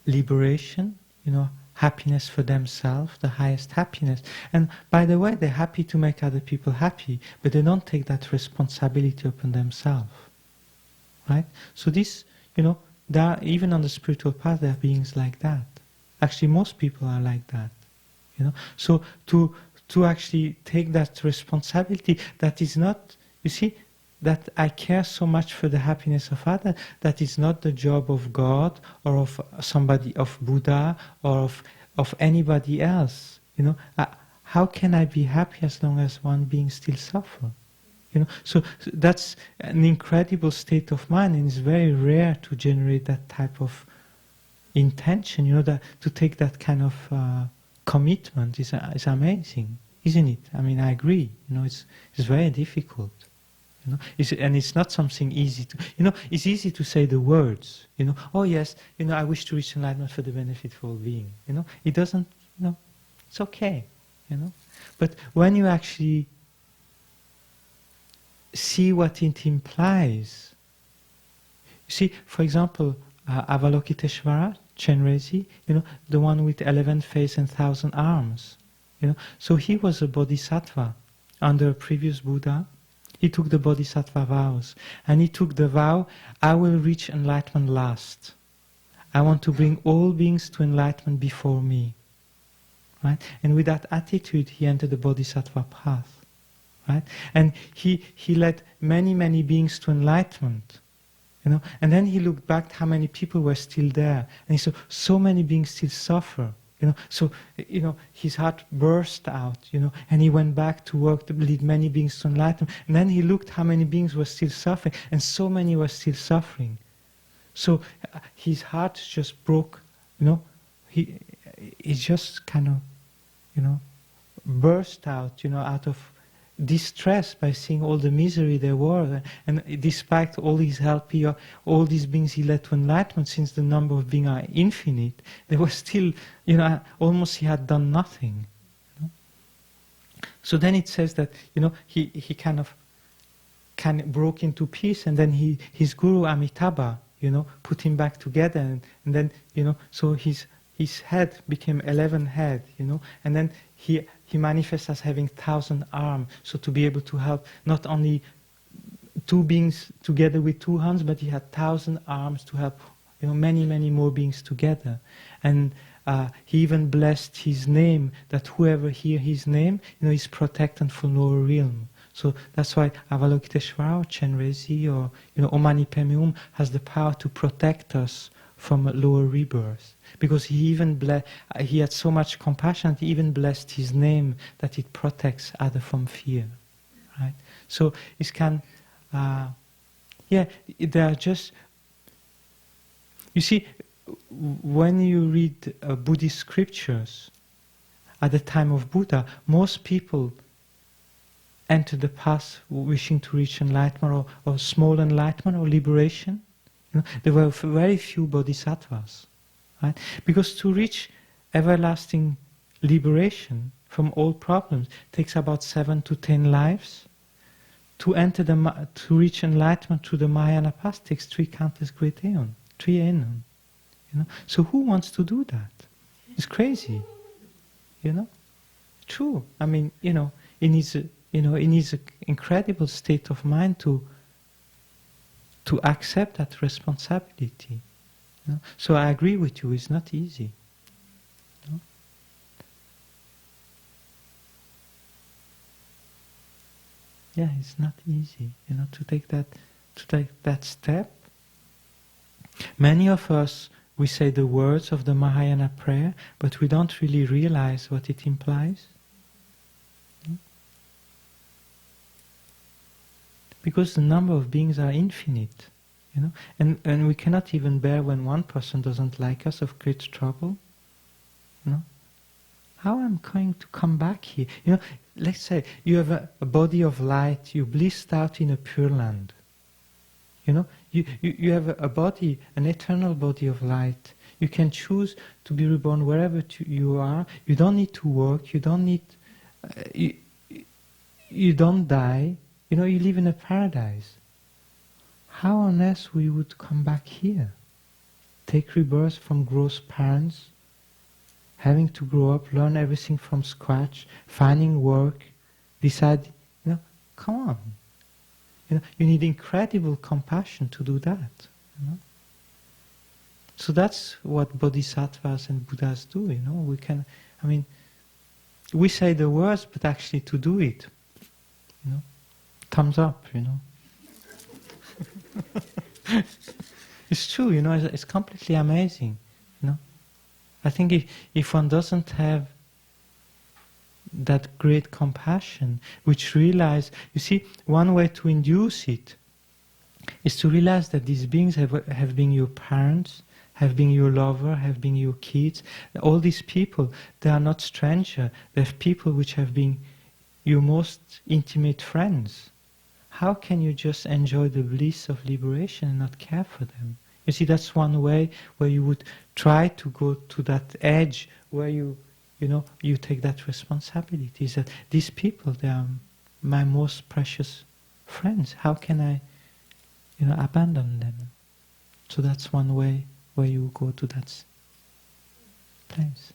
liberation, you know, happiness for themselves, the highest happiness. And by the way, they're happy to make other people happy, but they don't take that responsibility upon themselves. Right? So this, you know, even on the spiritual path, there are beings like that. Actually, most people are like that. You know, so to actually take that responsibility, that is not, you see, that I care so much for the happiness of others, that is not the job of God or of somebody, of Buddha or of anybody else. You know, how can I be happy as long as one being still suffers? You know, so that's an incredible state of mind, and it's very rare to generate that type of intention. You know, that to take that kind of commitment is amazing, isn't it? I mean, I agree. You know, it's very difficult. You know, and it's not something easy to. You know, it's easy to say the words. You know, oh yes, you know, I wish to reach enlightenment for the benefit of all beings. You know, it doesn't. You know, it's okay. You know, but when you actually see what it implies. You see, for example, Avalokiteshvara, Chenrezig, you know, the one with 11 faces and 1,000 arms. You know, so he was a bodhisattva under a previous Buddha. He took the bodhisattva vows, and he took the vow, I will reach enlightenment last. I want to bring all beings to enlightenment before me. Right? And with that attitude, he entered the bodhisattva path. Right? And he led many beings to enlightenment, you know. And then he looked back at how many people were still there, and he saw so many beings still suffer, you know. So, you know, his heart burst out, you know, and he went back to work to lead many beings to enlightenment. And then he looked how many beings were still suffering, and so many were still suffering. So his heart just broke, you know. He just kind of, you know, burst out, you know, out of distressed by seeing all the misery there were, and despite all his help, all these beings he led to enlightenment, since the number of beings are infinite, there was still, you know, almost he had done nothing. You know? So then it says that, you know, he kind of broke into peace, and then his guru Amitabha, you know, put him back together, and then, you know, so his head became 11 head, you know, and then he manifests as having 1,000 arms, so to be able to help not only two beings together with two hands, but he had 1,000 arms to help, you know, many more beings together. And he even blessed his name, that whoever hear his name, you know, is protected from lower realm. So that's why Avalokiteshvara, Chenrezi, or Om Mani Padme Hum has the power to protect us from a lower rebirth. Because he had so much compassion, he even blessed his name that it protects others from fear. Right? So it can, they are just, you see, when you read Buddhist scriptures, at the time of Buddha, most people entered the path wishing to reach enlightenment or small enlightenment or liberation. There were very few bodhisattvas. Right? Because to reach everlasting liberation from all problems takes about 7 to 10 lives. To reach enlightenment through the Mahayana path takes 3 countless great aeon, 3 aeon. So who wants to do that? It's crazy. True. I mean, it needs an incredible state of mind to accept that responsibility. So I agree with you, it's not easy. Yeah, it's not easy, to take that step. Many of us, we say the words of the Mahayana prayer, but we don't really realize what it implies. Because the number of beings are infinite. And we cannot even bear when one person doesn't like us, of great trouble. How am I going to come back here? Let's say you have a body of light, you blissed out in a pure land. You have a body, an eternal body of light. You can choose to be reborn wherever you are. You don't need to work. You don't need. You don't die. You live in a paradise. How on earth we would come back here? Take rebirth from gross parents, having to grow up, learn everything from scratch, finding work, decide, come on. You need incredible compassion to do that. So that's what bodhisattvas and Buddhas do. We say the words, but actually to do it, thumbs up. It's true. It's completely amazing. I think if one doesn't have that great compassion, which realize, you see, one way to induce it is to realize that these beings have been your parents, have been your lover, have been your kids. All these people, they are not strangers. They're people which have been your most intimate friends. How can you just enjoy the bliss of liberation and not care for them? You see, that's one way where you would try to go to that edge where you take that responsibility. Is that these people, they are my most precious friends. How can I, abandon them? So that's one way where you go to that place.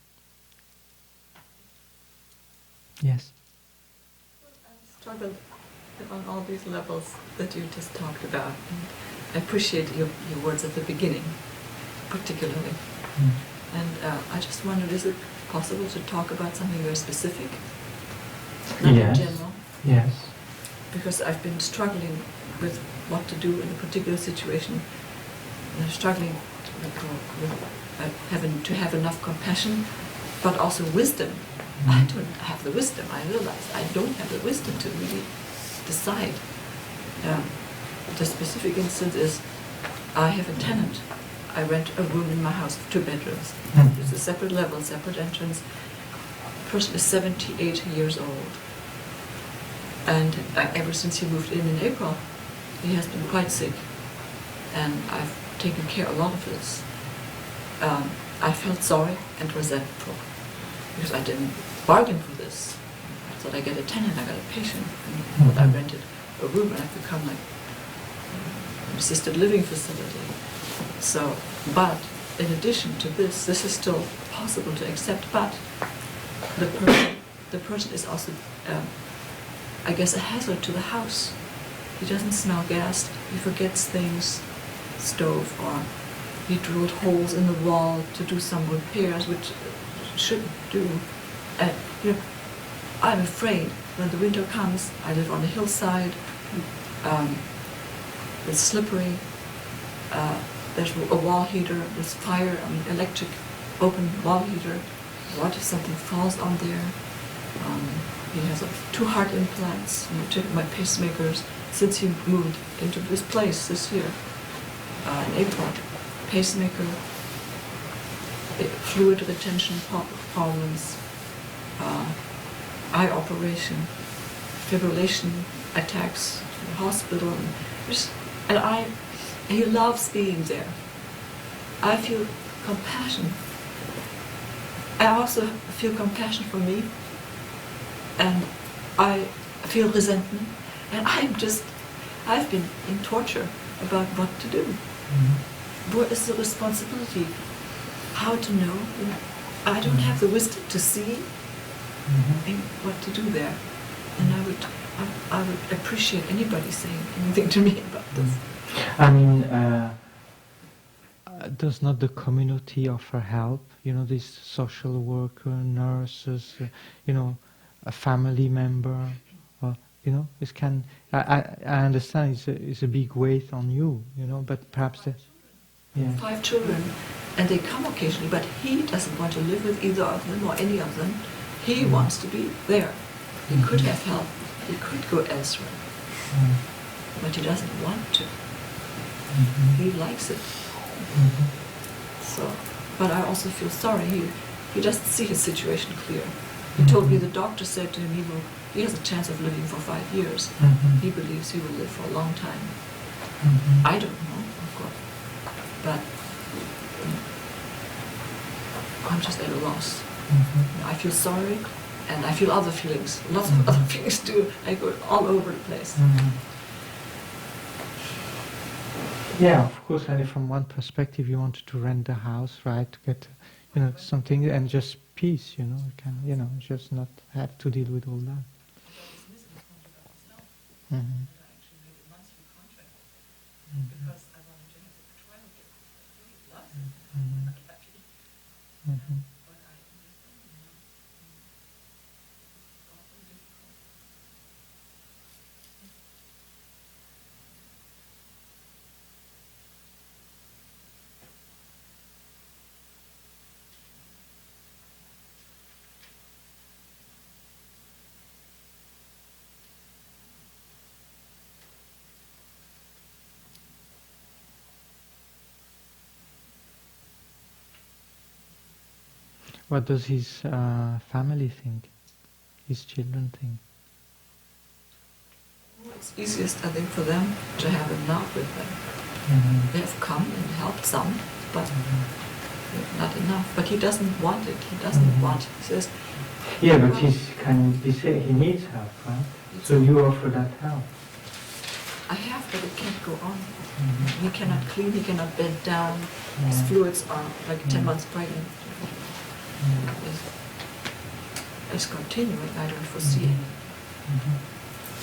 Yes? I've struggled on all these levels that you just talked about. And I appreciate your words at the beginning, particularly. And I just wondered, is it possible to talk about something very specific? Not in general? Yes. Because I've been struggling with what to do in a particular situation. And I'm struggling with have enough compassion, but also wisdom. I don't have the wisdom. I realize I don't have the wisdom to really decide. The specific instance is, I have a tenant. I rent a room in my house, 2 bedrooms. It's a separate level, separate entrance. The person is 78 years old. And ever since he moved in April, he has been quite sick. And I've taken care of a lot of this. I felt sorry and resentful because I didn't bargain for this. I thought I get a tenant, I got a patient. And I rented a room and I've become like an assisted living facility. So, but in addition to this is still possible to accept, but the person is also, I guess, a hazard to the house. He doesn't smell gas, he forgets things, stove, or he drilled holes in the wall to do some repairs, which shouldn't do. And I'm afraid when the winter comes, I live on a hillside. It's slippery. There's a wall heater. There's fire. Electric, open wall heater. What if something falls on there? He has 2 heart implants. Took my pacemakers since he moved into this place this year in April. Pacemaker, fluid retention problems, eye operation, fibrillation attacks in the hospital, and he loves being there. I feel compassion. I also feel compassion for me, and I feel resentment, and I've been in torture about what to do. What is the responsibility? How to know? I don't have the wisdom to see what to do there, and I would appreciate anybody saying anything to me about this. I mean, does not the community offer help? These social worker, nurses, a family member, it can. I understand it's a big weight on you, but perhaps. Yeah. 5 children, and they come occasionally, but he doesn't want to live with either of them or any of them. He wants to be there. He could have help. He could go elsewhere, but he doesn't want to. He likes it. So, but I also feel sorry. He doesn't see his situation clear. He told me the doctor said to him he has a chance of living for 5 years. He believes he will live for a long time. I don't know, of course, but I'm just at a loss. I feel sorry, and I feel other feelings, lots of other feelings too. I go all over the place. Yeah, of course. And from one perspective, you wanted to rent the house, right, to get, something, and just peace. You can, just not have to deal with all that. Because I wanted to have a trial here. I really love it. But I understand, it's awfully difficult. What does his family think? His children think? It's easiest, I think, for them to have him now with them. They have come and helped some, but not enough. But he doesn't want it. He doesn't want. He says. Yeah, but he needs help, right? So you offer that help. I have, but it can't go on. He cannot clean. He cannot bend down. His fluids are like 10 months pregnant. It's continuing. I don't foresee any.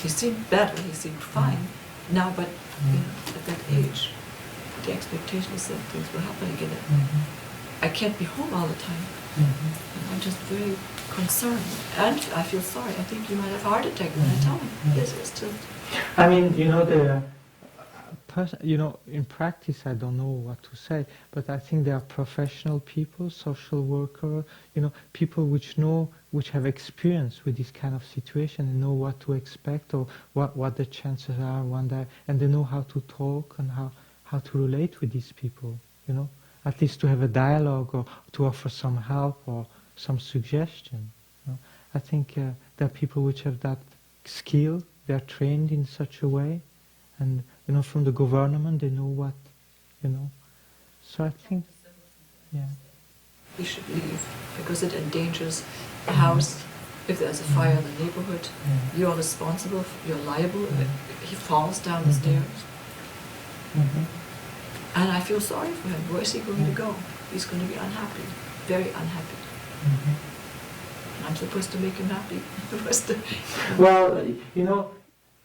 He seemed better. He seemed fine now, but at that age, the expectation is that things will happen again. I can't be home all the time. And I'm just very concerned, and I feel sorry. I think he might have a heart attack when I tell him. Yes, it's still. I mean, in practice, I don't know what to say, but I think there are professional people, social worker, people which have experience with this kind of situation and know what to expect or what the chances are one day, and they know how to talk and how to relate with these people, at least to have a dialogue or to offer some help or some suggestion. I think there are people which have that skill, they are trained in such a way, and from the government they know what, So I think, He should leave because it endangers the house. If there's a fire in the neighborhood, you're responsible, you're liable if he falls down the stairs. And I feel sorry for him. Where is he going to go? He's going to be unhappy, very unhappy. And I'm supposed to make him happy. Well,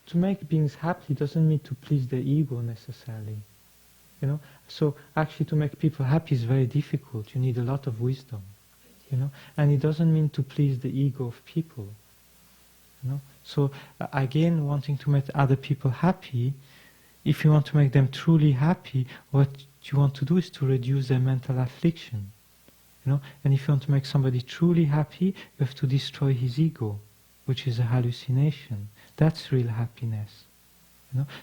to make beings happy doesn't mean to please the ego necessarily. So actually to make people happy is very difficult. You need a lot of wisdom. And it doesn't mean to please the ego of people. So again, wanting to make other people happy, if you want to make them truly happy, what you want to do is to reduce their mental affliction. And if you want to make somebody truly happy, you have to destroy his ego, which is a hallucination. That's real happiness.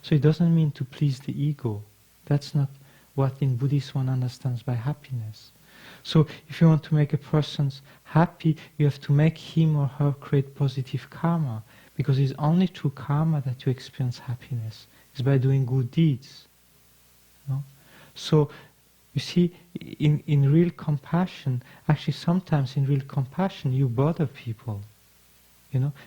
So it doesn't mean to please the ego. That's not what in Buddhist one understands by happiness. So if you want to make a person happy, you have to make him or her create positive karma, because it's only through karma that you experience happiness. It's by doing good deeds. So you see, in real compassion, actually sometimes in real compassion you bother people,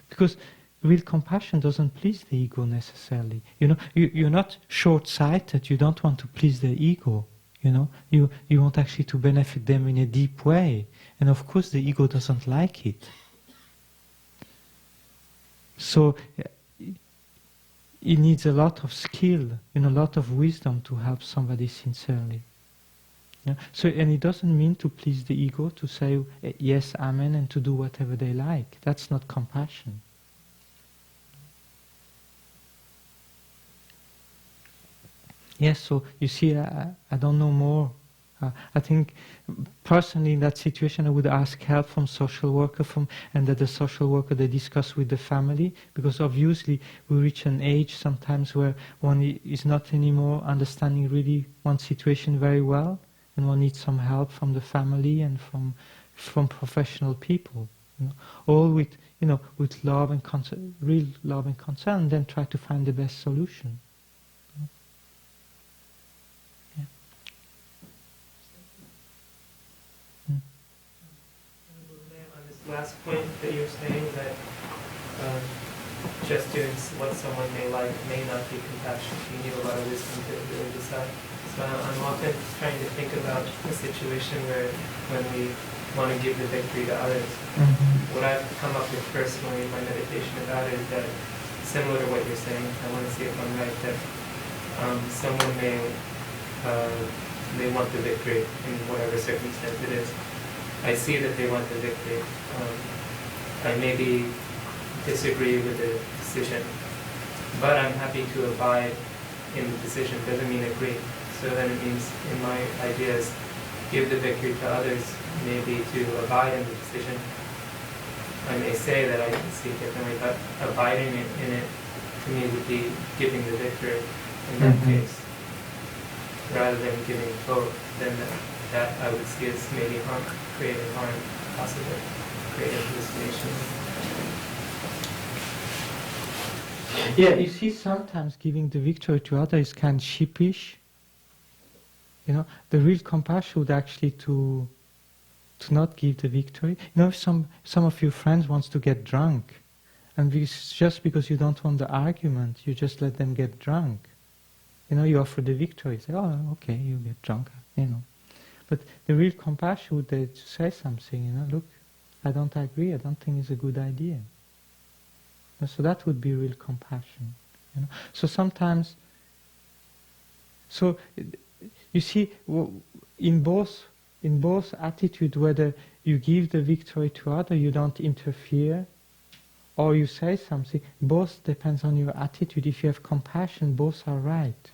because real compassion doesn't please the ego necessarily. You're not short-sighted, you don't want to please the ego, you want actually to benefit them in a deep way, and of course the ego doesn't like it. So it needs a lot of skill, a lot of wisdom to help somebody sincerely. So, and it doesn't mean to please the ego, to say yes, amen, and to do whatever they like. That's not compassion. Yes, so you see, I don't know more. I think personally in that situation I would ask help from social worker, and that the social worker they discuss with the family, because obviously we reach an age sometimes where one is not anymore understanding really one's situation very well, and one needs some help from the family and from professional people, all with with love and concern, real love and concern, and then try to find the best solution. On this last point that you're saying that just doing what someone may like may not be compassion, you need a lot of wisdom to really decide. So I'm often trying to think about a situation where when we want to give the victory to others, what I've come up with personally in my meditation about it is that, similar to what you're saying, I want to see if I'm right, that someone may want the victory in whatever circumstance it is. I see that they want the victory. I maybe disagree with the decision, but I'm happy to abide in the decision. Doesn't mean agree. So then it means, in my ideas, give the victory to others, maybe to abide in the decision. I may say that I see it differently, but abiding in it to me would be giving the victory in that case, rather than giving both. Then that I would see as maybe creating harm, possibly creating hallucination. Yeah, you see, sometimes giving the victory to others is kind of sheepish. The real compassion would actually to not give the victory. If some of your friends wants to get drunk, and just because you don't want the argument, you just let them get drunk. You offer the victory. Say, oh, okay, you get drunk. But the real compassion would to say something. Look, I don't agree. I don't think it's a good idea. So that would be real compassion. So sometimes. So you see, in both attitude, whether you give the victory to others, you don't interfere, or you say something, both depends on your attitude. If you have compassion, both are right.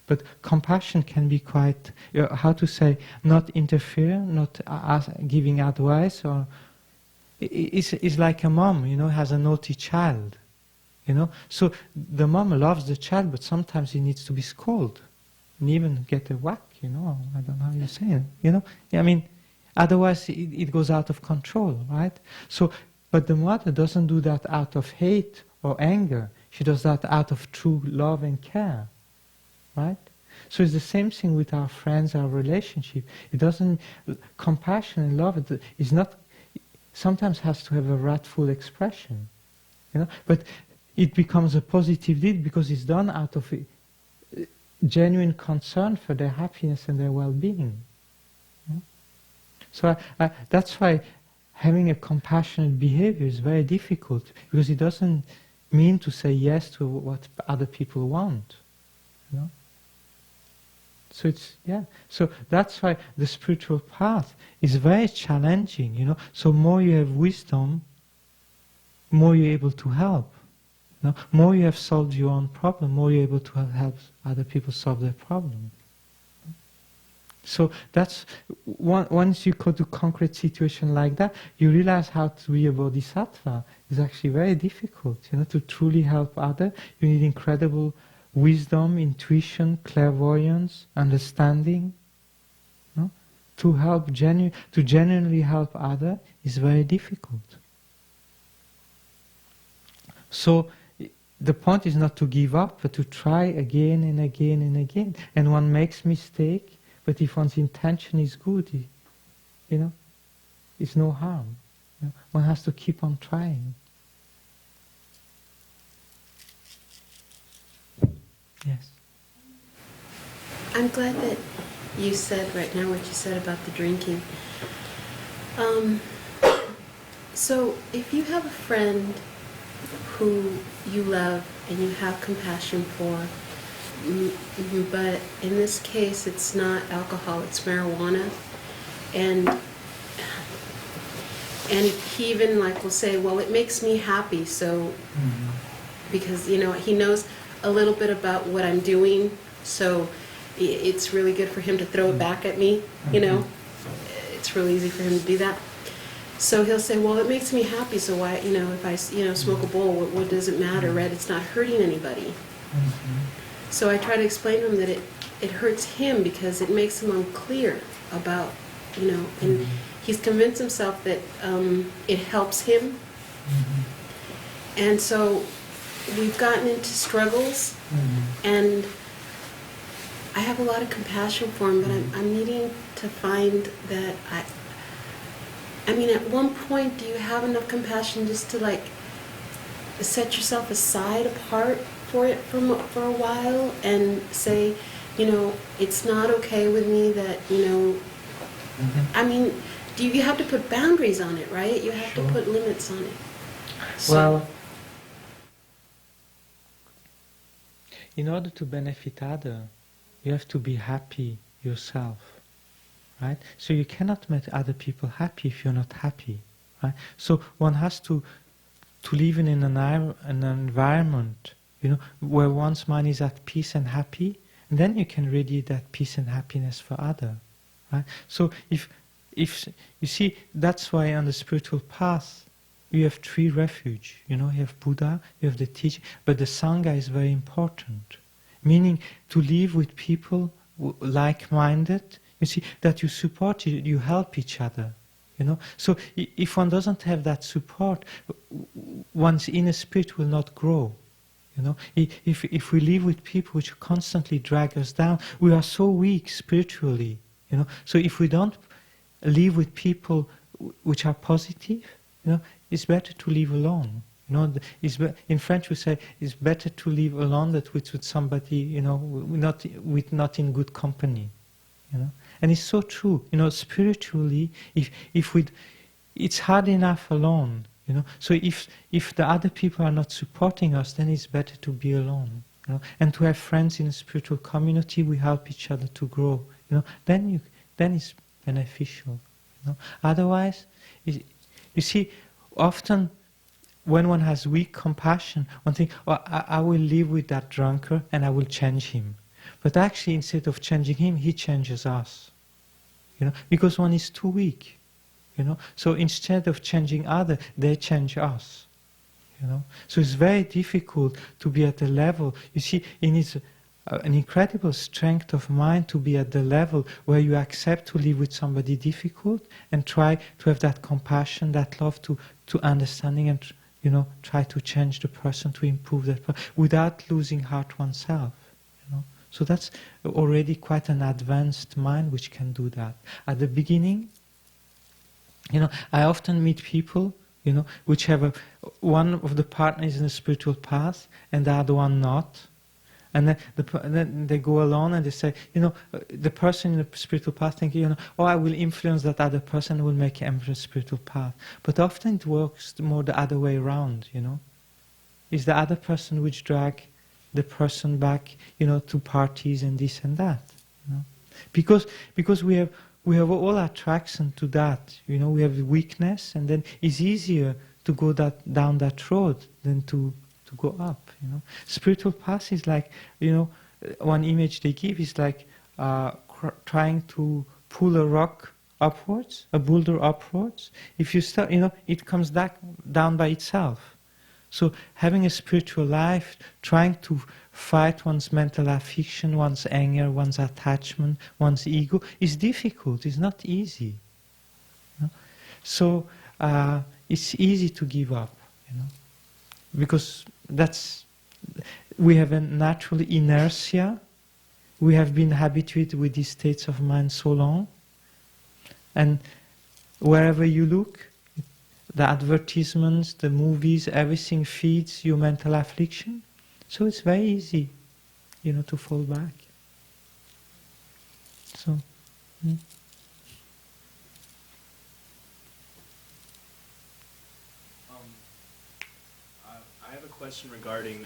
But compassion can be quite, not interfere, not giving advice, or it's like a mom, has a naughty child, So the mom loves the child, but sometimes he needs to be scolded, and even get a whack, I don't know how you say it, otherwise it goes out of control, right? So, but the mother doesn't do that out of hate or anger. She does that out of true love and care. Right? So it's the same thing with our friends, our relationship. It doesn't, compassion and love is not, sometimes has to have a wrathful expression, but it becomes a positive deed because it's done out of genuine concern for their happiness and their well-being. So that's why having a compassionate behavior is very difficult, because it doesn't mean to say yes to what other people want. So so that's why the spiritual path is very challenging, So more you have wisdom, more you're able to help. No? More you have solved your own problem, more you're able to help other people solve their problem. So that's once you go to concrete situation like that, you realize how to be a bodhisattva is actually very difficult. To truly help others, you need incredible wisdom, intuition, clairvoyance, understanding. No? To genuinely help others is very difficult. So the point is not to give up, but to try again and again and again. And one makes mistake. But if one's intention is good, it's no harm. One has to keep on trying. Yes. I'm glad that you said right now what you said about the drinking. So if you have a friend who you love and you have compassion for, but in this case it's not alcohol, it's marijuana, and he even will say, well, it makes me happy, so because he knows a little bit about what I'm doing, so it's really good for him to throw it back at me. It's really easy for him to do that. So he'll say, well, it makes me happy, so why, if I smoke a bowl, what does it matter, right? It's not hurting anybody. So I try to explain to him that it hurts him because it makes him unclear about, and he's convinced himself that it helps him. And so we've gotten into struggles, and I have a lot of compassion for him, but I'm needing to find that I mean, at one point, do you have enough compassion just to set yourself aside, apart for it for a while, and say, it's not okay with me that, I mean, you have to put boundaries on it, right? You have to put limits on it. So, well, in order to benefit others, you have to be happy yourself, right? So you cannot make other people happy if you're not happy, right? So one has to live in an environment, where one's mind is at peace and happy, and then you can radiate that peace and happiness for others, right? So if you see, that's why on the spiritual path you have 3 refuge. You have Buddha, you have the teaching, but the Sangha is very important. Meaning to live with people like-minded, you see, that you support, you help each other. So if one doesn't have that support, one's inner spirit will not grow. If we live with people which constantly drag us down, we are so weak spiritually. So if we don't live with people which are positive, it's better to live alone. In French we say it's better to live alone than with somebody, not in good company. And it's so true. Spiritually, it's hard enough alone. So if the other people are not supporting us, then it's better to be alone. And to have friends in a spiritual community, we help each other to grow. Then it's beneficial. Otherwise, you see, often when one has weak compassion, one thinks, I will live with that drunkard and I will change him. But actually, instead of changing him, he changes us. Because one is too weak. So instead of changing others, they change us. So it's very difficult to be at the level. You see, it needs an incredible strength of mind to be at the level where you accept to live with somebody difficult and try to have that compassion, that love to understanding and try to change the person, to improve that person, without losing heart oneself. So that's already quite an advanced mind which can do that. At the beginning, I often meet people, which have one of the partners in the spiritual path and the other one not. And then they go along and they say, the person in the spiritual path thinking, I will influence that other person and will make him enter the spiritual path. But often it works more the other way around, It's the other person which drag the person back, to parties and this and that. Because we have all attraction to that. We have the weakness, and then it's easier to go down that road than to go up. Spiritual path is like, one image they give is like trying to pull a rock upwards, a boulder upwards. If you start, it comes back down by itself. So having a spiritual life, trying to fight one's mental affliction, one's anger, one's attachment, one's ego, is difficult. It's not easy. So it's easy to give up, because we have a natural inertia. We have been habituated with these states of mind so long, and wherever you look, the advertisements, the movies, everything feeds your mental affliction. So it's very easy, to fall back. So. I have a question regarding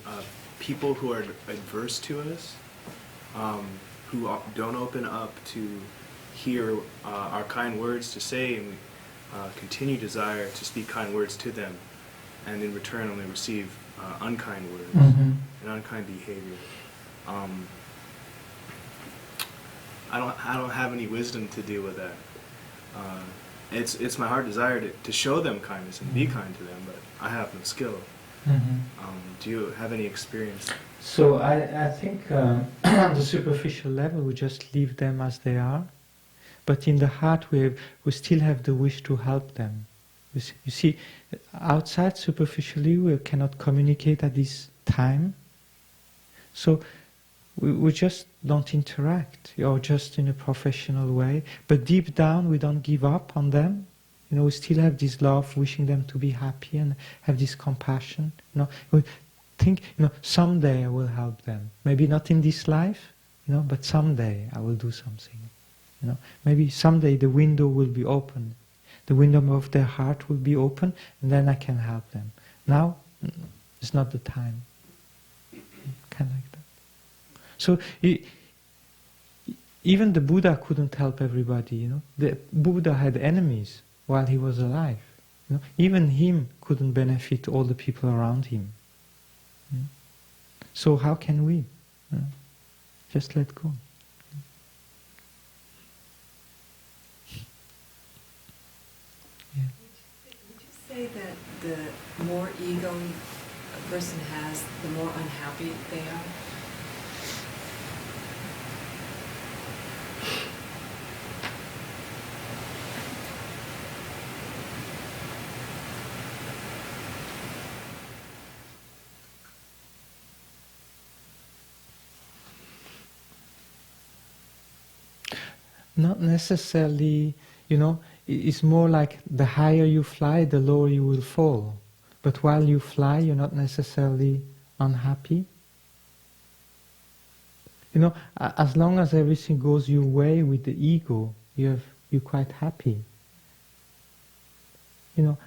people who are adverse to us, who don't open up to hear our kind words to say, and continue desire to speak kind words to them, and in return only receive unkind words and unkind behavior. I don't have any wisdom to deal with that. It's my heart desire to show them kindness and be kind to them, but I have no skill. Do you have any experience? So I think on the superficial level we just leave them as they are, but in the heart we still have the wish to help them. You see, outside superficially we cannot communicate at this time, so we just don't interact, or just in a professional way, but deep down we don't give up on them. We still have this love, wishing them to be happy, and have this compassion. We think, someday I will help them. Maybe not in this life, but someday I will do something. Maybe someday the window will be open. The window of their heart will be open, and then I can help them. Now, it's not the time. Kind of like that. So, even the Buddha couldn't help everybody. The Buddha had enemies while he was alive. Even him couldn't benefit all the people around him. So how can we? Just let go. Yeah. Would you say that the more ego a person has, the more unhappy they are? Not necessarily, it's more like the higher you fly, the lower you will fall. But while you fly, you're not necessarily unhappy. As long as everything goes your way with the ego, you're quite happy.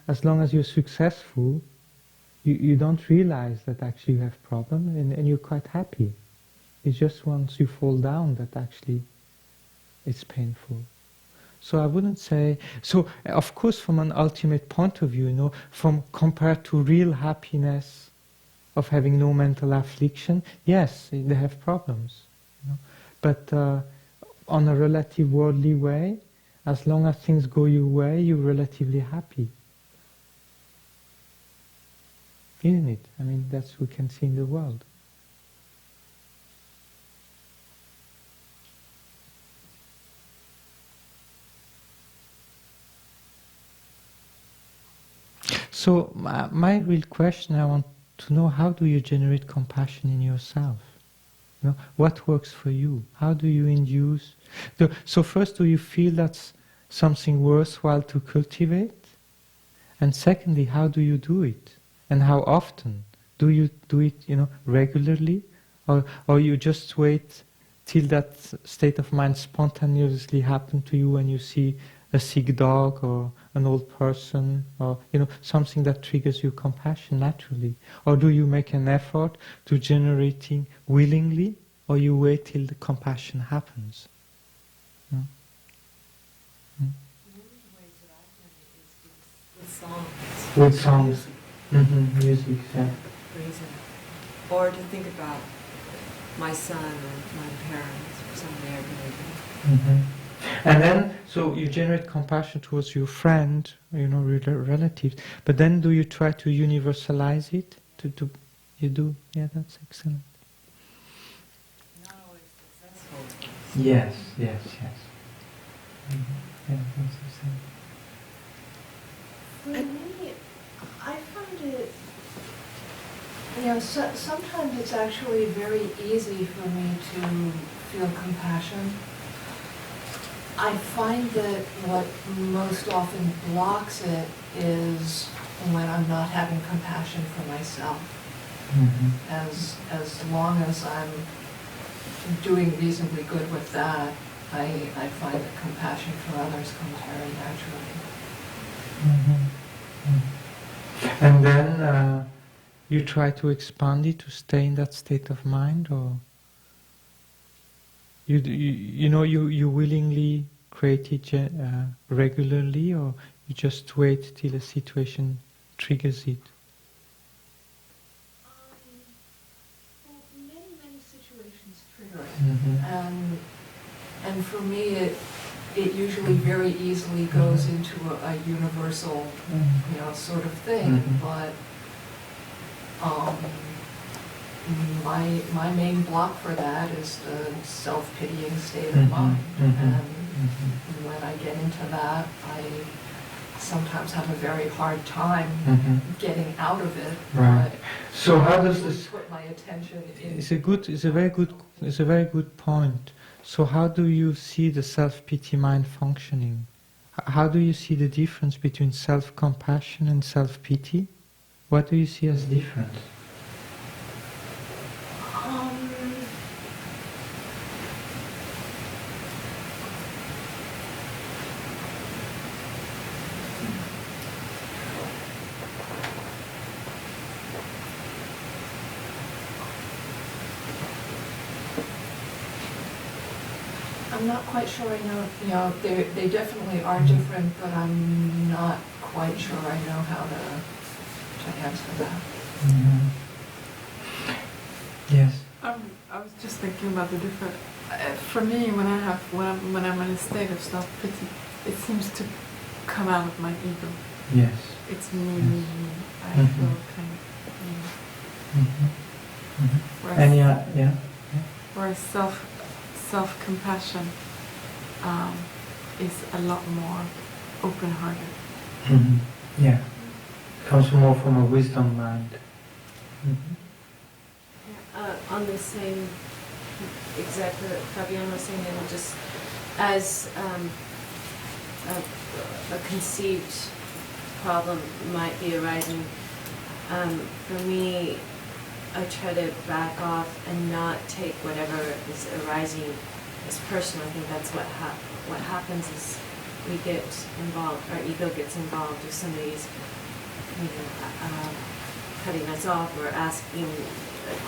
As long as you're successful, you don't realize that actually you have problems, and you're quite happy. It's just once you fall down that actually it's painful. So I wouldn't say, so of course from an ultimate point of view, from compared to real happiness of having no mental affliction, yes, they have problems. But on a relative worldly way, as long as things go your way, you're relatively happy. Isn't it? That's what we can see in the world. So my real question, I want to know, how do you generate compassion in yourself? What works for you? How do you induce? So first, do you feel that's something worthwhile to cultivate? And secondly, how do you do it? And how often? Do you do it, regularly? Or you just wait till that state of mind spontaneously happens to you when you see a sick dog or an old person, or something that triggers your compassion naturally? Or do you make an effort to generating willingly, or you wait till the compassion happens? One of the ways that I've done it is with songs. With songs. Music, yeah. reason. Or to think about my son or my parents or somebody I really love. And then, so you generate compassion towards your friend, relatives, but then do you try to universalize it? You do? Yeah, that's excellent. Not always successful. Yes. Yeah, that's For me, I find it, sometimes it's actually very easy for me to feel compassion. I find that what most often blocks it is when I'm not having compassion for myself. As long as I'm doing reasonably good with that, I find that compassion for others comes very naturally. And then you try to expand it to stay in that state of mind, or you willingly create it regularly, or you just wait till a situation triggers it? Well, many situations trigger it. And for me, it usually very easily goes into a universal, sort of thing. But my main block for that is the self-pitying state of mind. And when I get into that, I sometimes have a very hard time getting out of it. Right. But So how does I this? put my attention in? It's a very good point. So how do you see the self-pity mind functioning? How do you see the difference between self-compassion and self-pity? What do you see as different? I'm not quite sure I know, they definitely are different, but I'm not quite sure I know how to answer that. Yes. I was just thinking about the different. For me, when I'm in a state of self-pity, it seems to come out of my ego. Yes. It's me. I feel kind of. Whereas self-compassion is a lot more open-hearted. Yeah. Comes more from a wisdom mind. On the same, exactly what Fabian was saying, and just as a conceived problem might be arising, for me, I try to back off and not take whatever is arising as personal. I think that's what happens is we get involved, our ego gets involved if somebody's cutting us off or asking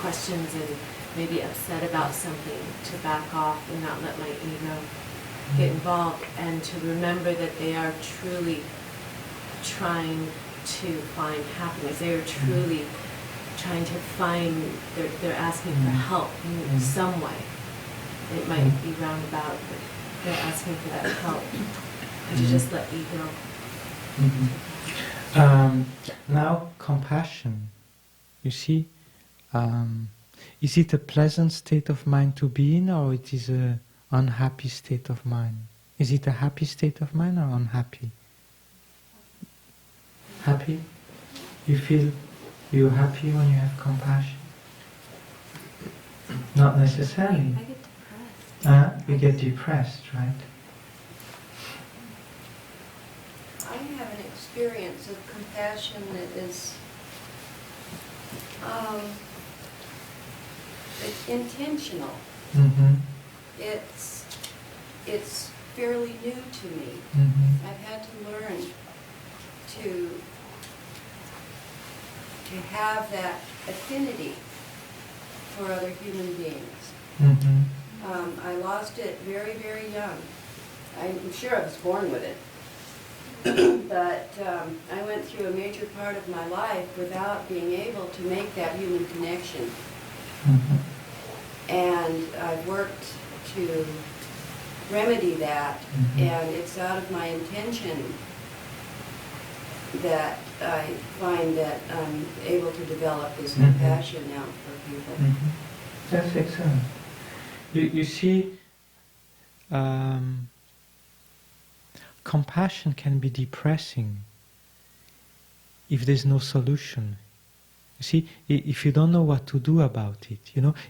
questions and maybe upset about something, to back off and not let my ego get involved, and to remember that they are truly trying to find happiness. They are truly trying to find, they're asking for help in some way. It might be roundabout, but they're asking for that help. And to just let ego. Now, compassion. You see, is it a pleasant state of mind to be in, or it is an unhappy state of mind? Is it a happy state of mind or unhappy? Happy? You feel you're happy when you have compassion? Not necessarily. I get depressed. You get depressed, right? I have an experience of compassion that is it's intentional. It's fairly new to me. I've had to learn to have that affinity for other human beings. I lost it very, very young. I'm sure I was born with it. but I went through a major part of my life without being able to make that human connection. And I've worked to remedy that, and it's out of my intention that I find that I'm able to develop this compassion now for people. That's excellent. You see, compassion can be depressing if there's no solution. You see, if you don't know what to do about it,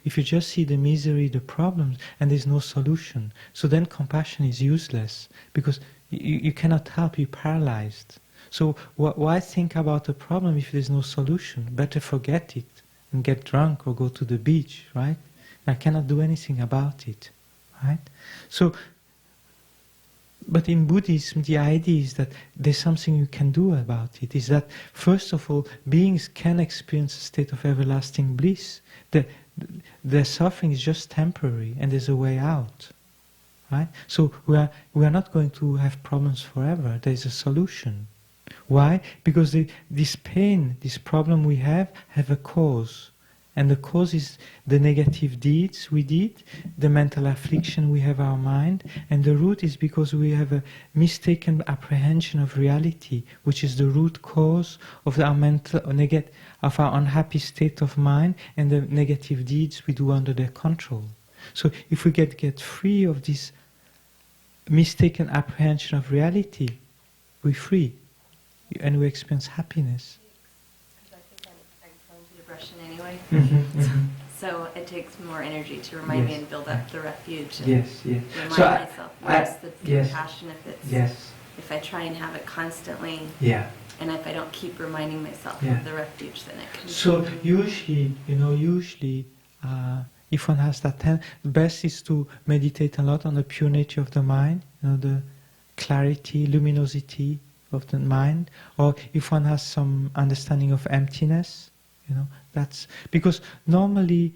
if you just see the misery, the problems, and there's no solution, so then compassion is useless, because you cannot help, you're paralyzed. So why think about a problem if there's no solution? Better forget it and get drunk or go to the beach, right? I cannot do anything about it, right? So, but in Buddhism, the idea is that there's something you can do about it. Is that, first of all, beings can experience a state of everlasting bliss. Their suffering is just temporary, and there's a way out, right? So we are not going to have problems forever. There's a solution. Why? Because this pain, this problem we have a cause. And the cause is the negative deeds we did, the mental affliction we have in our mind, and the root is because we have a mistaken apprehension of reality, which is the root cause of our of our unhappy state of mind and the negative deeds we do under their control. So if we get free of this mistaken apprehension of reality, we're free, and we experience happiness. Anyway, So it takes more energy to remind me and build up the refuge. And yes. Remind So myself. Whereas the compassion, yes. If I try and have it constantly, and if I don't keep reminding myself of the refuge, then it can. So usually, if one has that, the best is to meditate a lot on the pure nature of the mind, the clarity, luminosity of the mind, or if one has some understanding of emptiness. That's because normally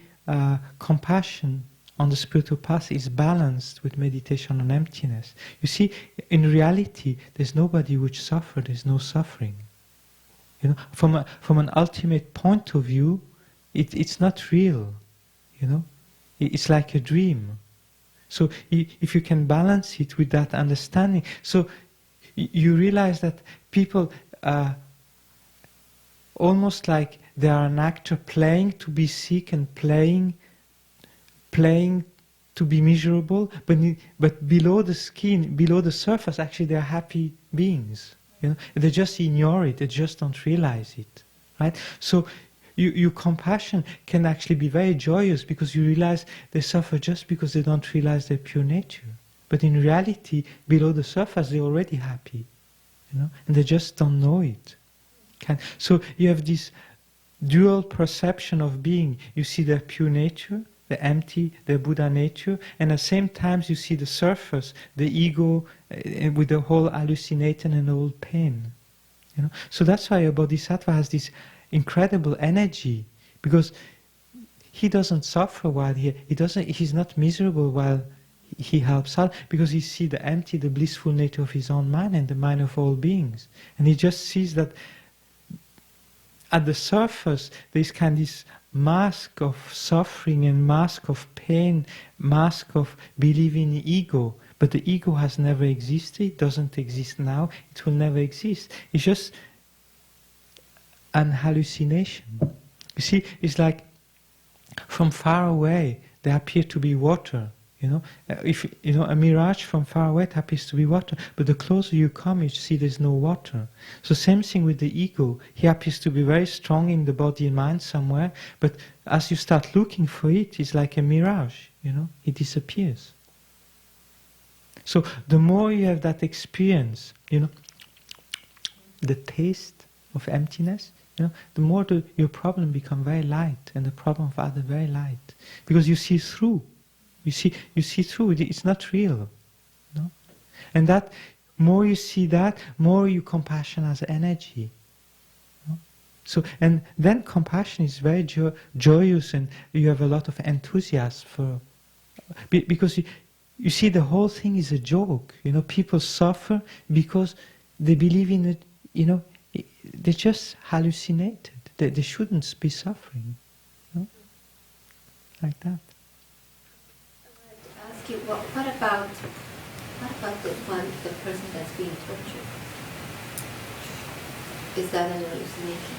compassion on the spiritual path is balanced with meditation on emptiness. You see, in reality, there's nobody which suffers. There's no suffering. From an ultimate point of view, it's not real. It's like a dream. So if you can balance it with that understanding, so you realize that people almost like they are an actor playing to be sick and playing to be miserable, but below the skin, below the surface, actually they are happy beings. They just ignore it, they just don't realize it, right? So your compassion can actually be very joyous because you realize they suffer just because they don't realize their pure nature. But in reality, below the surface, they're already happy, and they just don't know it. So you have this dual perception of being. You see their pure nature, the empty, the Buddha nature, and at the same time you see the surface, the ego, with the whole hallucinating and all pain. So that's why a bodhisattva has this incredible energy, because he doesn't suffer while he's not miserable while he helps out, because he sees the empty, the blissful nature of his own mind and the mind of all beings, and he just sees that at the surface there is kind of this mask of suffering and mask of pain, mask of believing in ego, but the ego has never existed, it doesn't exist now, it will never exist. It's just an hallucination. You see, it's like from far away there appear to be water. If a mirage from far away, it appears to be water, but the closer you come, you see there's no water. So same thing with the ego. He appears to be very strong in the body and mind somewhere, but as you start looking for it, it's like a mirage. It disappears. So the more you have that experience, the taste of emptiness, the more your problem becomes very light, and the problem of others very light, because you see through. You see through it. It's not real, and that more you see that, more your compassion has energy. So, and then compassion is very joyous, and you have a lot of enthusiasm for, because you see the whole thing is a joke. People suffer because they believe in it, they just hallucinated. They shouldn't be suffering. Like that. I wanted to ask you, what about the person that's being tortured? Is that an hallucination?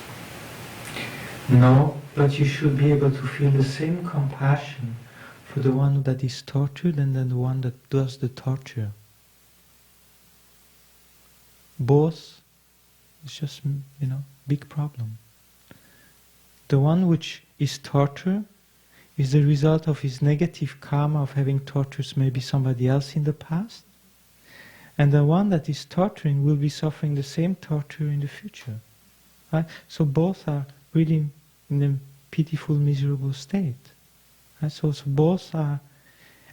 No, but you should be able to feel the same compassion for the one that is tortured and then the one that does the torture. Both, it's just, big problem. The one which is tortured is the result of his negative karma of having tortured maybe somebody else in the past, and the one that is torturing will be suffering the same torture in the future. Right? So both are really in a pitiful, miserable state. Right? So both are,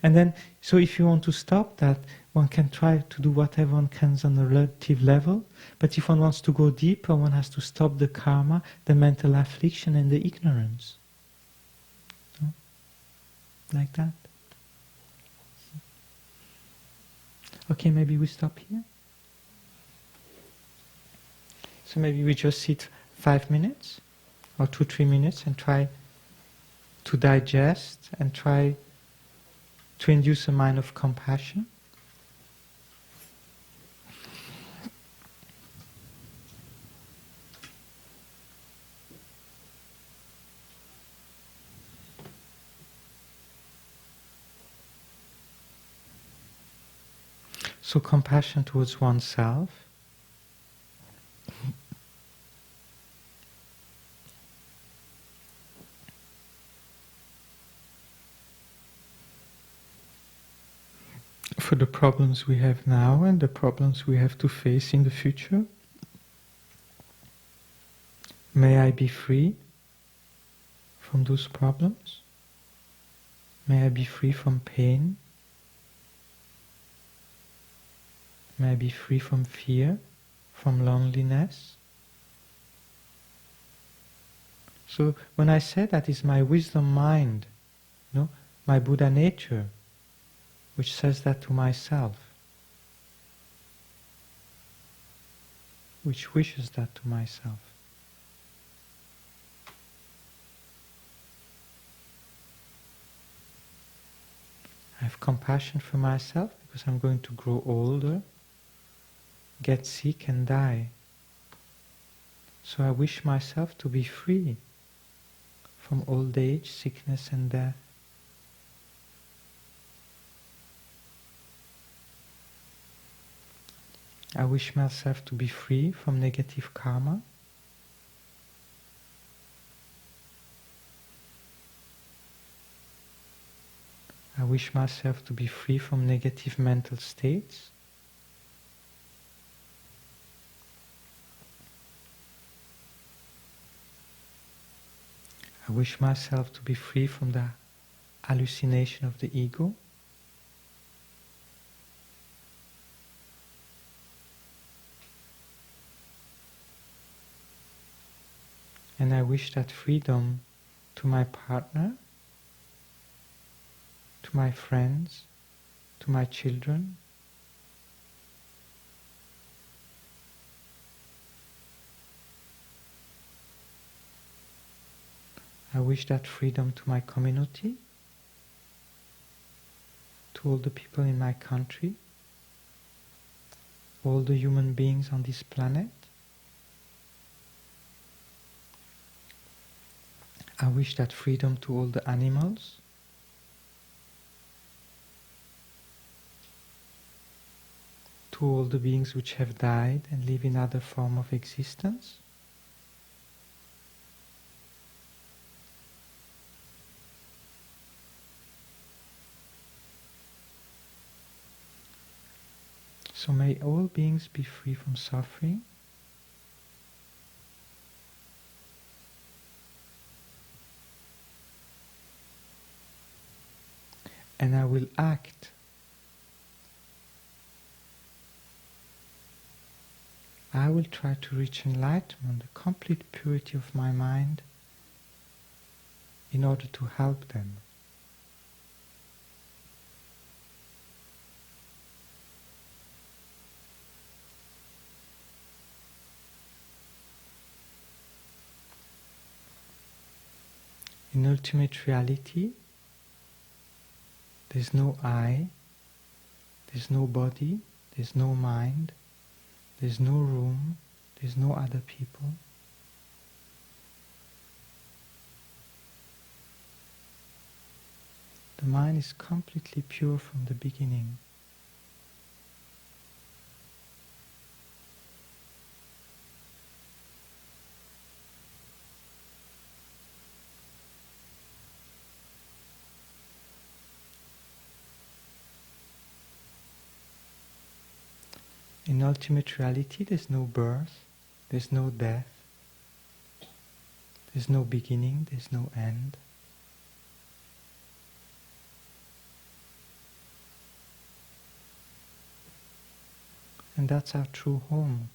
and then, so if you want to stop that, one can try to do whatever one can on a relative level, but if one wants to go deeper, one has to stop the karma, the mental affliction and the ignorance. Like that. Okay, maybe we stop here. So maybe we just sit 5 minutes or 2-3 minutes and try to digest and try to induce a mind of compassion. So compassion towards oneself. For the problems we have now and the problems we have to face in the future. May I be free from those problems. May I be free from pain. May I be free from fear, from loneliness. So when I say that, it's my wisdom mind, my Buddha nature, which says that to myself, which wishes that to myself. I have compassion for myself because I'm going to grow older, get sick and die. So I wish myself to be free from old age, sickness and death. I wish myself to be free from negative karma. I wish myself to be free from negative mental states. I wish myself to be free from the hallucination of the ego. And I wish that freedom to my partner, to my friends, to my children. I wish that freedom to my community, to all the people in my country, all the human beings on this planet. I wish that freedom to all the animals. To all the beings which have died and live in other form of existence. So may all beings be free from suffering. And I will act I will try to reach enlightenment, the complete purity of my mind, in order to help them. In ultimate reality, there's no I, there's no body, there's no mind, there's no room, there's no other people. The mind is completely pure from the beginning. In ultimate reality, there's no birth, there's no death, there's no beginning, there's no end. And that's our true home.